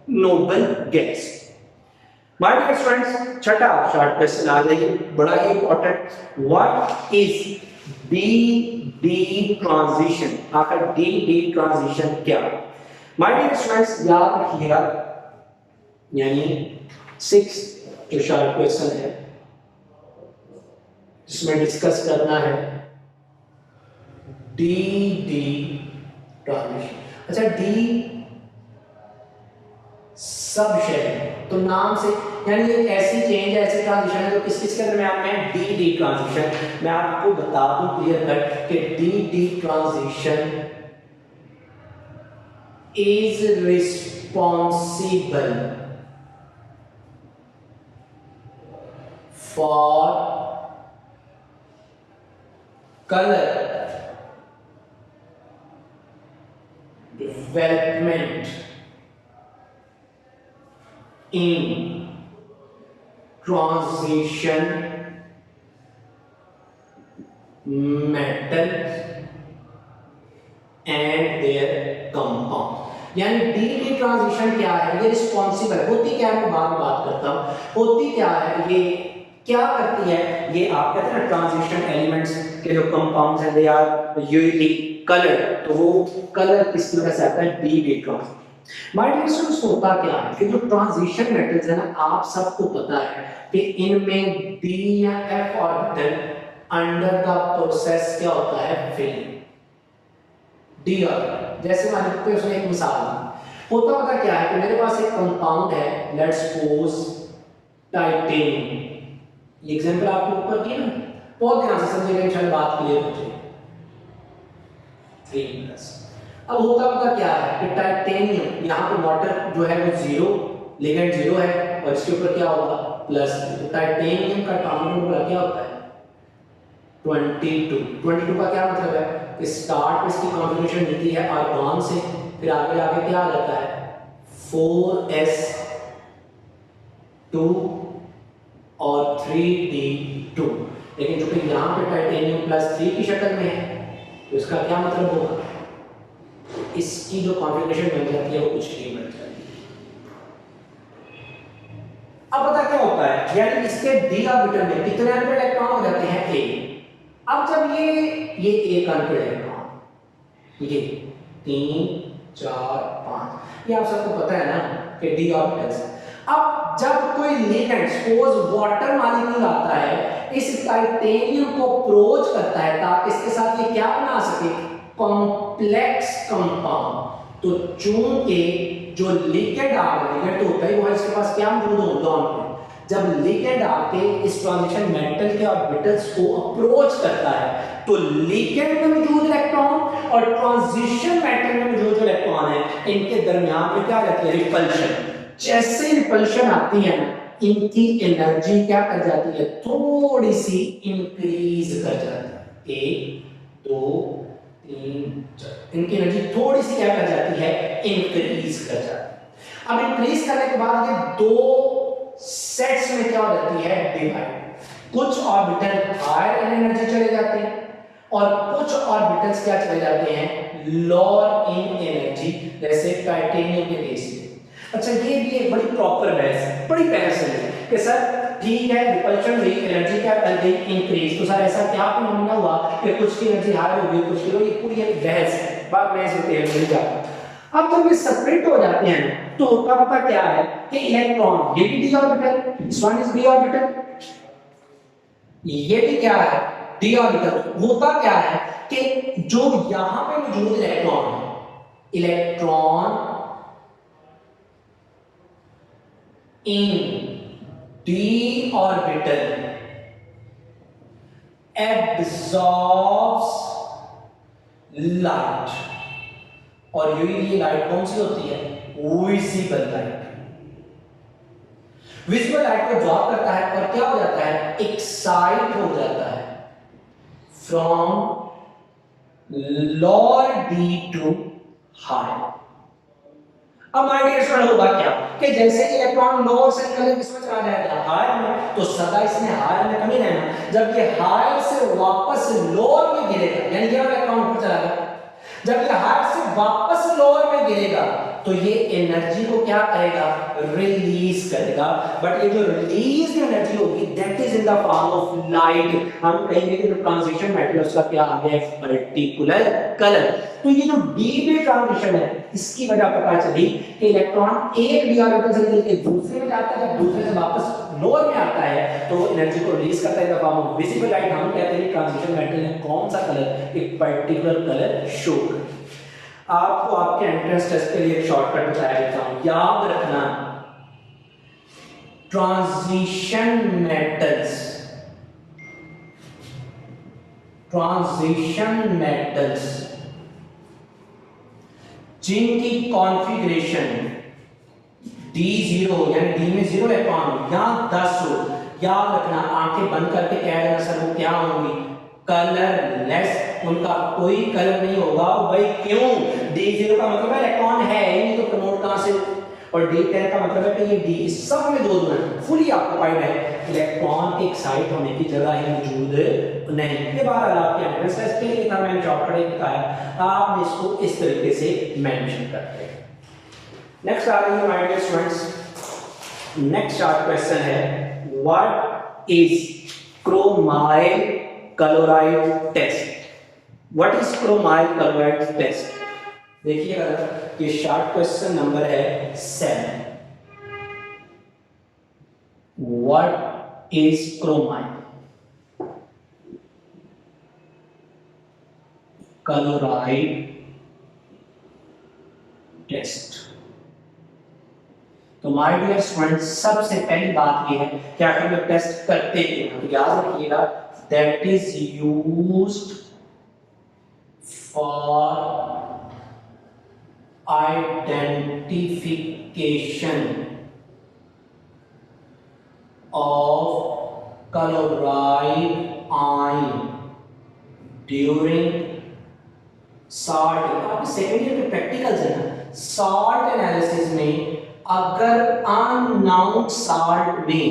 noble gas. My dear students, छठा शॉर्ट क्वेश्चन आ जाइए, बड़ा ही important, what is d transition. आखिर डी ट्रांजिशन क्या। माय डियर स्टूडेंट्स, याद रखिएगा, यानी 6 जो शॉर्ट क्वेश्चन है जिसमें डिस्कस करना है डी ट्रांजिशन। अच्छा, डी सब शेड, तो नाम से यानी एक ऐसी चेंज है, ऐसी ट्रांजिशन है तो किस के दरमियान में डी ट्रांजिशन। मैं आपको बता दूं क्लियर कट कि D transition is responsible for color development in transition metals and their compound। यानी डी ट्रांजिशन क्या है, ये रिस्पॉन्सिबल है, होती क्या है मैं बाद में बात करता हूं, होती क्या है, ये क्या करती है, ये आप कहते हैं ना ट्रांजिशन एलिमेंट्स के जो कंपाउंड्स हैं दे आर यूजली कलर, तो वो कलर किस वजह से आता है, D transition. My dear students, होता क्या है कि जो ट्रांजिशन मेटल्स है ना, आप सबको पता है कि इनमें डी या F orbital under the process क्या होता है, फिलिंग डी ऑर्बिटल। जैसे मान लीजिए उसमें एक मिसाल होता क्या है कि मेरे पास एक कंपाउंड है, लेट्स सपोज टाइटेनियम, ये एग्जांपल आपके ऊपर की ना, बहुत ध्यान से समझिएगा, इंशाल्लाह बात क्लियर हो जाएगी। 3+, अब होता क्या है कि टाइटेनियम यहाँ पे वाटर जो है वो 0, लिगेंड 0 है, और इसके ऊपर क्या होगा, प्लस। तो टाइटेनियम का एटॉमिक नंबर क्या होता है, 22। 22 का क्या मतलब है कि स्टार्ट में इसकी कॉन्फ़िगरेशन मिलती है आर्गॉन से, फिर आगे आगे क्या आ जाता है 4s2 और 3d2। लेकिन जो कि यहाँ पे टाइटेनियम +3 की शक्ल में है, तो इसका क्या मतलब होगा, इसकी जो कॉन्फ़िगरेशन बन जाती है वो कुछ नहीं बन जाती। अब पता क्या होता है, यानी इसके डी ऑर्बिटल में कितने इलेक्ट्रॉन हो जाते हैं, ए। अब जब ये एक इलेक्ट्रॉन, ये 3 4 5, ये आप सबको पता है ना कि डी ऑर्बिटल्स। अब जब कोई लिगेंड सपोज वाटर मॉलिक्यूल आता है, इस टाइटेनियम को अप्रोच करता है ताकि इसके साथ ये क्या बना सके, कॉम्प्लेक्स कंपाउंड। तो चूंकि जो लिगेंड तो होता है वो इसके पास क्या मौजूद हो, डॉन। जब लिगेंड आके इस ट्रांजिशन मेटल के ऑर्बिटल्स को अप्रोच करता है, तो लिगेंड में मौजूद इलेक्ट्रॉन और ट्रांजिशन मेटल में मौजूद जो इलेक्ट्रॉन है, इनके दरमियान में क्या आ जाती है, रिपल्शन। जैसे रिपल्शन आती है ना, इनकी एनर्जी क्या कर जाती है, थोड़ी सी इंक्रीज कर जाती है, 1 2 3 4, इनकी एनर्जी थोड़ी सी क्या कर जाती है, इंक्रीज कर जाती है। अब इंक्रीज करने के बाद ये दो सेट्स में क्या हो जाती है, डिवाइड। कुछ ऑर्बिटल हायर एनर्जी चले जाते हैं और कुछ ऑर्बिटल्स क्या चले जाते हैं, लोअर इन एनर्जी, जैसे टाइटेनियम के केस में। अच्छा, ये भी एक बड़ी प्रॉपर बहस, बड़ी बहस है कि सर ठीक है रिपल्शन हुई, एनर्जी क्या कर गई, इंक्रीज, तो सर ऐसा क्या फिनोमेना हुआ कि कुछ की एनर्जी हायर हो गई, कुछ की, ये पूरी एक बहस है, बाद में इसमें तेल मिल जाता है। अब जब ये सेपरेट हो जाते हैं तो होता पता क्या है कि इलेक्ट्रॉन, ये भी D orbital, this one is D orbital, ये भी क्या है, डी ऑर्बिटल। होता क्या है कि जो यहां पे मौजूद इलेक्ट्रॉन है, electron in d orbital absorbs light, और ये लाइट कौन सी होती है, विजिबल लाइट। विजिबल लाइट को ड्रॉप करता है और क्या हो जाता है, एक्साइट हो जाता है from lower D to higher. अब माय डियर स्टूडेंट, होगा क्या कि जैसे इलेक्ट्रॉन लोअर से निकल के किसमें चला जाएगा, हायर में, तो सदा इसने हायर में कमी रहना। जब ये हायर से वापस लोअर में गिरेगा, यानी ये इलेक्ट्रॉन ऊपर चला गया, जब ये हायर से वापस लोअर में गिरेगा तो ये एनर्जी को क्या करेगा, रिलीज करेगा। बट ये जो रिलीज एनर्जी होगी that is in the form of light. हम कहेंगे कि जो ट्रांजिशन मेटल उसका क्या आ गया, पर्टिकुलर कलर। तो ये जो डी ट्रांजिशन है, इसकी वजह पता चली कि इलेक्ट्रॉन एक डी ऑर्बिटल से निकल के दूसरे में जाता है, जब दूसरे से वापस लोअर में आता है तो एनर्जी को रिलीज करता है इन the form of visible light. हम कहते हैं ट्रांजिशन मेटल ने कौन सा कलर, एक पर्टिकुलर कलर शो कर। आपको आपके एंट्रेंस टेस्ट के लिए एक शॉर्टकट बताया देता हूं, याद रखना, ट्रांजिशन मेटल्स, जिनकी कॉन्फ़िगरेशन D0 यानी D में 0 इलेक्ट्रॉन हो या 10 हो, याद रखना, आंखें बंद करके कह देना सर वो क्या होंगी, कलरलेस, उनका कोई कलर नहीं होगा। भाई क्यों, D0 का मतलब है इलेक्ट्रॉन है ही नहीं, तो प्रमोट कहां से, और D10 का मतलब है कि ये D इस सब में दो है, फुली ऑक्युपाइड है, इलेक्ट्रॉन के एक्साइट होने की जगह ही मौजूद नहीं। ये बात आपके एंट्रेंस टेस्ट के लिए था, मैंने चैप्टर एक बताया, आपने इसको इस तरीके से मेंशन करते हैं। नेक्स्ट आ रही है my dear students, next short question है, what is chromyl chloride test, what is chromyl chloride test. देखिएगा ये शॉर्ट क्वेश्चन नंबर है 7, what is chromyl chloride test. तो माय डियर स्टूडेंट्स, सबसे पहली बात ये है कि आखिर में टेस्ट करते हैं, तो याद रखिएगा, that is used for identification of chloride ion during salt, आपके सेकेंड ईयर के प्रैक्टिकल्स है ना, सॉल्ट एनालिसिस में अगर अननाउन साल्ट में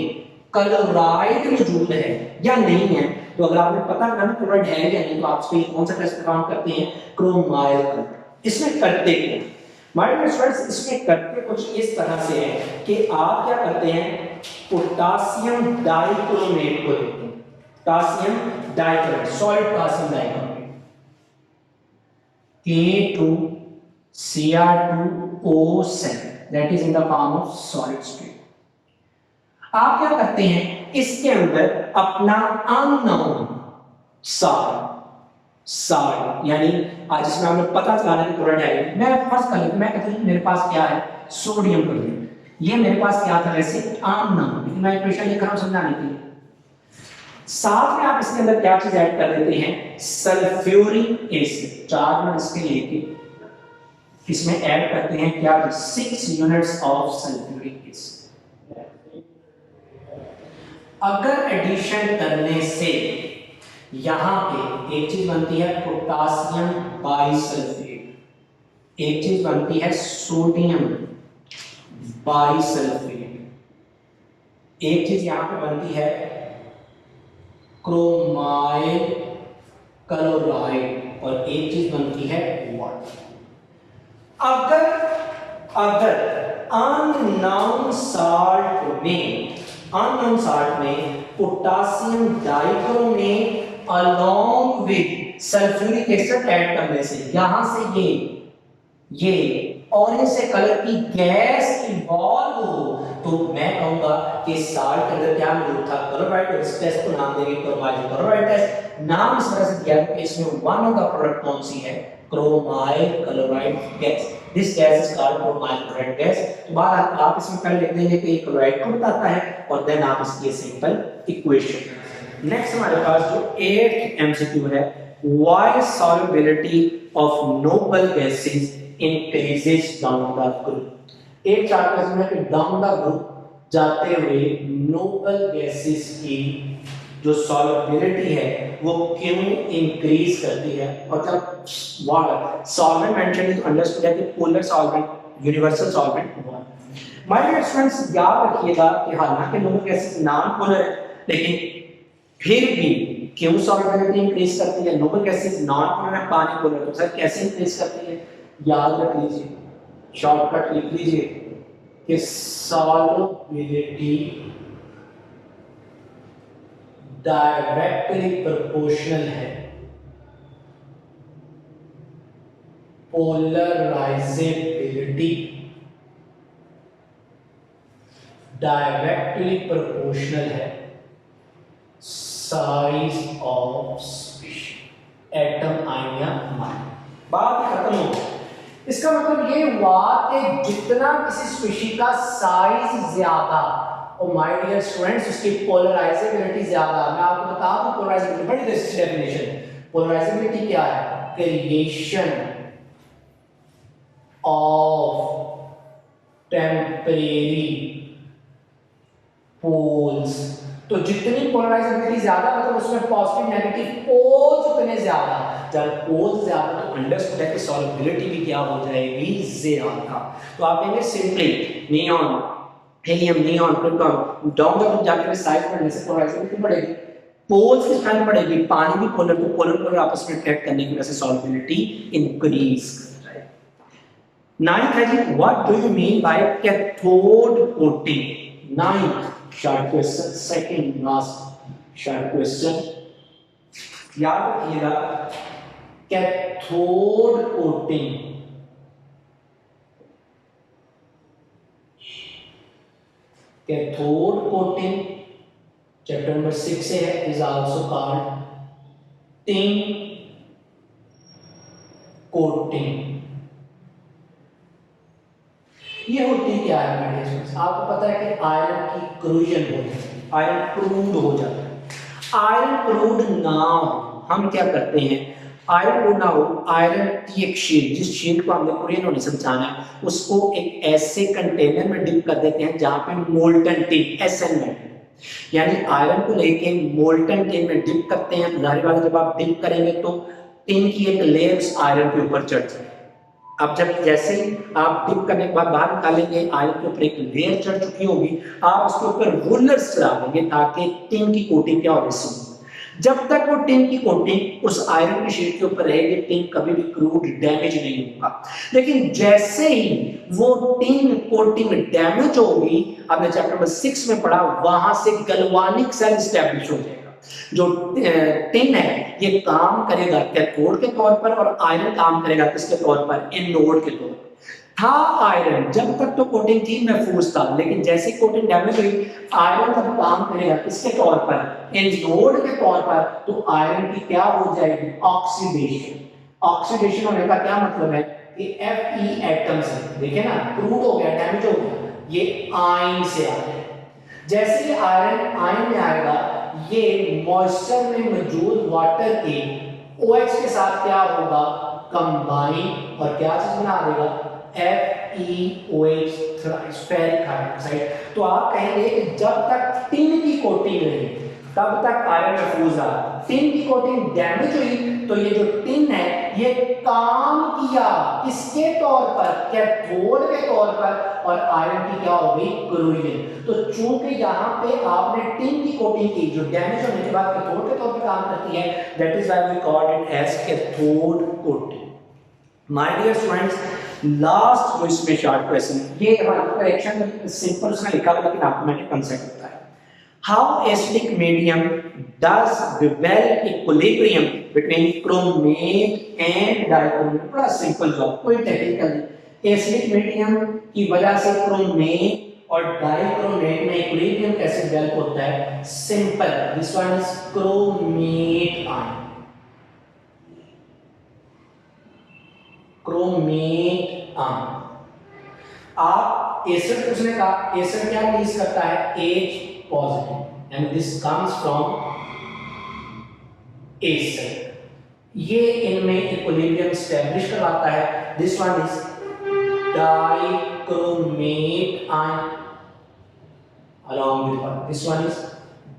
क्लोराइड मौजूद है या नहीं है, तो अगर आपने पता करना ना क्लोराइड है या नहीं, तो आप इसके लिए कौन सा टेस्ट काम करते हैं, क्रोमाइल। इसमें करते क्या, माय डियर स्टूडेंट्स, इसमें करते कुछ इस तरह से है कि आप क्या करते हैं, पोटासियम डाइक्रोमेट को लेते हैं, potassium dichromate, solid potassium dichromate, K2Cr2O7, that is in the form of solid state। आप क्या करते हैं, इसके अंदर अपना अननोन साल्ट यानी आज इसमें हमें पता चलाना है क्लोराइड है, मैं फर्स्ट कर लेता, मैं कहता हूं मेरे पास क्या है, सोडियम क्लोराइड, ये मेरे पास क्या था वैसे अननोन, लेकिन मैं इक्वेशन लिख रहा हूं समझाने के लिए। साथ में आप इसके अंदर क्या चीज ऐड कर देते हैं, सल्फ्यूरिक एसिड, 4 में इसके लेके इसमें ऐड करते हैं क्या, 6 यूनिट्स ऑफ सल्फ्यूरिक एसिड। अगर एडिशन करने से यहां पे एक चीज बनती है पोटासियम बाइसल्फेट, एक चीज बनती है सोडियम बाइसल्फेट, एक चीज यहां पे बनती है क्रोमाइल क्लोराइड, और एक चीज बनती है वाटर। अगर अननोन साल्ट में potassium dichromate along with sulphuric acid add करने से यहां से ये ऑरेंज से कलर की गैस इवॉल्व हो, तो मैं कहूंगा कि साल्ट के अंदर क्या मौजूद था, क्लोराइड, और इस टेस्ट को नाम देंगे क्रोमाइल क्लोराइड टेस्ट। नाम इस तरह से दिया है कि इसमें वन ऑफ द प्रोडक्ट कौन सी है, chromyl chloride gas, this gas is called chromyl chloride gas. तो बाद आप इसमें पहले लिख देंगे कि क्लोराइड को बताता है, और देन आप इसकी सिंपल इक्वेशन। नेक्स्ट हमारे पास जो 8th एमसीक्यू है, why solubility of noble gases increases down the group. एक चार्ट में इसमें कि डाउन द ग्रुप जाते हुए नोबल गैसेस की जो सॉल्युबिलिटी है वो क्यों इंक्रीज करती है, और जब सॉल्वेंट मेंशन है तो अंडरस्टूड है कि पोलर सॉल्वेंट, यूनिवर्सल सॉल्वेंट हुआ। माय डियर स्टूडेंट्स, याद रखिएगा कि हालांकि नोबल गैसेस नॉन पोलर है, लेकिन फिर भी क्यों सॉल्युबिलिटी इंक्रीज करती है, नोबल गैसेस नॉन पोलर है, पानी पोलर, तो सर कैसे इंक्रीज करती है, याद रख लीजिए, शॉर्टकट लिख लीजिए कि सॉल्युबिलिटी डायरेक्टली प्रोपोर्शनल है पोलराइजेबिलिटी, डायरेक्टली प्रोपोर्शनल है size of species, atom ion या माइनस। बात खत्म हो गई। इसका मतलब ये हुआ कि जितना किसी स्पीशीज का साइज ज्यादा, और माय डियर स्टूडेंट्स उसकी पोलराइजेबिलिटी ज्यादा। मैं आपको बता दूं पोलराइजेबिलिटी बड़ी डेफिनेशन, पोलराइजेबिलिटी क्या है, क्रिएशन ऑफ टेम्परेरी पोल्स। तो जितनी पोलराइजेबिलिटी ज्यादा मतलब उसमें पॉजिटिव नेगेटिव पोल्स उतने ज्यादा, जब पोल्स ज्यादा तो अंडरस्टूड है कि सॉल्युबिलिटी भी क्या हो जाएगी, ज्यादा। तो आप कहेंगे simply neon, helium, neon, proton, down जाकर साइड बढ़ने से पोलराइजेबिलिटी बढ़ेगी, पोल्स की स्ट्रेंथ बढ़ेगी, पानी भी पोलर को पोलर आपस में अट्रैक्ट करने की वजह से सॉल्युबिलिटी इंक्रीज कर जाएगी। नाइन्थ है जी, what do you mean by cathode coating. Ninth short question, second last short question, याद रखिएगा cathode coating. Cathode coating chapter number 6 से है, is also called tin coating. ये होती क्या है माय डियर स्टूडेंट्स, आपको पता है कि आयरन की क्रूजन हो जाती है, आयरन क्रूड हो जाता है। आयरन क्रूड ना हो, हम क्या करते हैं, आयरन क्रूड ना हो, आयरन की एक शीट, जिस शीट को हमने कोरियन होने समझाना है, उसको एक ऐसे कंटेनर में डिप कर देते हैं जहां पे मोल्टन टिन एसएन में, यानी आयरन को लेके मोल्टन टिन में डिप करते हैं। जाहिर बात है जब आप डिप करेंगे तो टिन की एक लेयर उस आयरन के ऊपर चढ़ जाएगी। अब जब जैसे ही आप डिप करने के बाद बाहर निकालेंगे, आयरन के ऊपर एक लेयर चढ़ चुकी होगी, आप उसके ऊपर रोलर्स चला देंगे ताकि टिन की कोटिंग क्या हो रही। जब तक वो टिन की कोटिंग उस आयरन की शीट के ऊपर रहेगी, टिन कभी भी क्रूड डैमेज नहीं होगा। लेकिन जैसे ही वो टिन कोटिंग डैमेज होगी, आपने चैप्टर नंबर 6 में पढ़ा, वहां से गैल्वानिक सेल एस्टैब्लिश हो जाएगा। जो टिन है ये काम करेगा कैथोड के तौर पर और आयरन काम करेगा किसके तौर पर, एनोड के तौर पर। था आयरन जब तक तो कोटिंग थी महफूज था, लेकिन जैसे कोटिंग डैमेज हुई, आयरन जब काम करेगा किसके तौर पर, एनोड के तौर पर, तो आयरन की क्या हो जाएगी, ऑक्सीडेशन। ऑक्सीडेशन होने का क्या मतलब है कि Fe एटम्स है, देखिए ना, क्रूड हो गया, डैमेज हो गया, ये आयन से आ गया। जैसे ही आयरन आयन में आएगा, ये मॉइस्चर में मौजूद वाटर के OH के साथ क्या होगा, कंबाइन, और क्या चीज बना देगा, FeOH, फेरिक हाइड्रोक्साइड। तो आप कहेंगे कि जब तक टिन की कोटिंग रही तब तक आयरन महफूज रहा। टिन की कोटिंग डैमेज हुई तो ये जो टिन है ये काम किया किसके तौर पर, कैथोड के तौर पर, और आयरन की क्या हो गई, क्रूजन। तो चूंकि यहाँ पे आपने टिन की कोटिंग की जो डैमेज होने के बाद कैथोड के तौर पर काम करती है, that is why we call it as cathode coating. My dear students, last जो इसमें शॉर्ट क्वेश्चन, ये हमारा करेक्शन सिंपल उसमें लिखा हुआ, लेकिन आपको मैंने कंसेप्ट होता है। How acidic medium does develop equilibrium between chromate and dichromate. बड़ा सिंपल जॉब, कोई टेक्निकल नहीं। एसिडिक मीडियम की वजह से क्रोमेट और डाइक्रोमेट में इक्विलिब्रियम कैसे डेवलप होता है, simple, this one is chromate ion. Chromate ion, आप एसिड पूछने का, एसिड क्या रिलीज करता है, H positive, and this comes from acid. ये इनमें इक्विलिब्रियम एस्टैब्लिश करवाता है। This one is dichromate ion along with one, this one is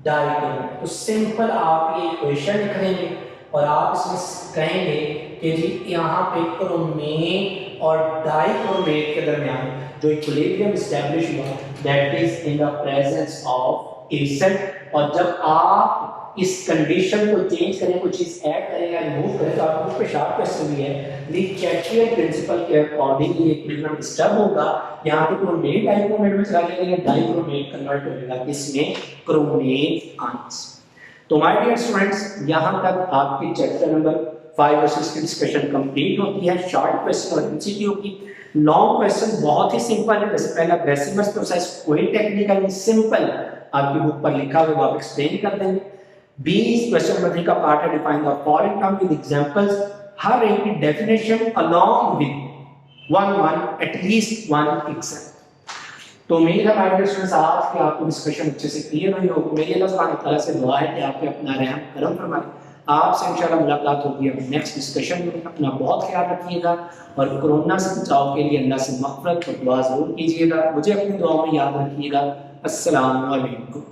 dichromate. तो सिंपल आप ये इक्वेशन लिख देंगे और आप इसमें कहेंगे कि जी यहाँ पे क्रोमेट और डाइक्रोमेट के दरमियान जो इक्विलिब्रियम एस्टैब्लिश हुआ, that is in the presence of acid. और जब आप इस कंडीशन को चेंज करें, कुछ चीज ऐड करें या रिमूव करें, तो आपको उस पे शार्प क्वेश्चन भी है। लीचेटियर प्रिंसिपल के अकॉर्डिंग ये इक्विलिब्रियम डिस्टर्ब होगा। यहाँ पे क्रोमेट डाइक्रोमेट में चला जाएगा, डाइक्रोमेट कन्वर्ट हो जाएगा किसमें, क्रोमेट आयंस। तो माय डियर स्टूडेंट्स, यहाँ तक आपकी चैप्टर नंबर 5 और 6 की डिस्कशन कंप्लीट होती है। शॉर्ट क्वेश्चन और एमसीक्यू की। लॉन्ग क्वेश्चन बहुत ही सिंपल है, जैसे पहला बेसिमस प्रोसेस, कोई टेक्निकल नहीं, सिंपल आपकी बुक पर लिखा हुआ आप एक्सप्लेन कर देंगे। 20 क्वेश्चन नंबर 3 का पार्ट है define the foreign term with examples, हर एक की definition along with one at least one example. तो उम्मीद है माय डियर स्टूडेंट्स आज की आपको डिस्कशन अच्छे से क्लियर हुई होगी। मेरी अल्लाह सुब्हानहू तआला से दुआ है कि आप पे अपना रहम करम फरमाए। आपसे इंशाल्लाह मुलाकात होगी अब नेक्स्ट डिस्कशन में। अपना बहुत ख्याल रखिएगा और कोरोना से बचाव के लिए अल्लाह से मग़फ़िरत और दुआ ज़रूर कीजिएगा। मुझे अपनी दुआ में याद रखिएगा। अस्सलामु अलैकुम।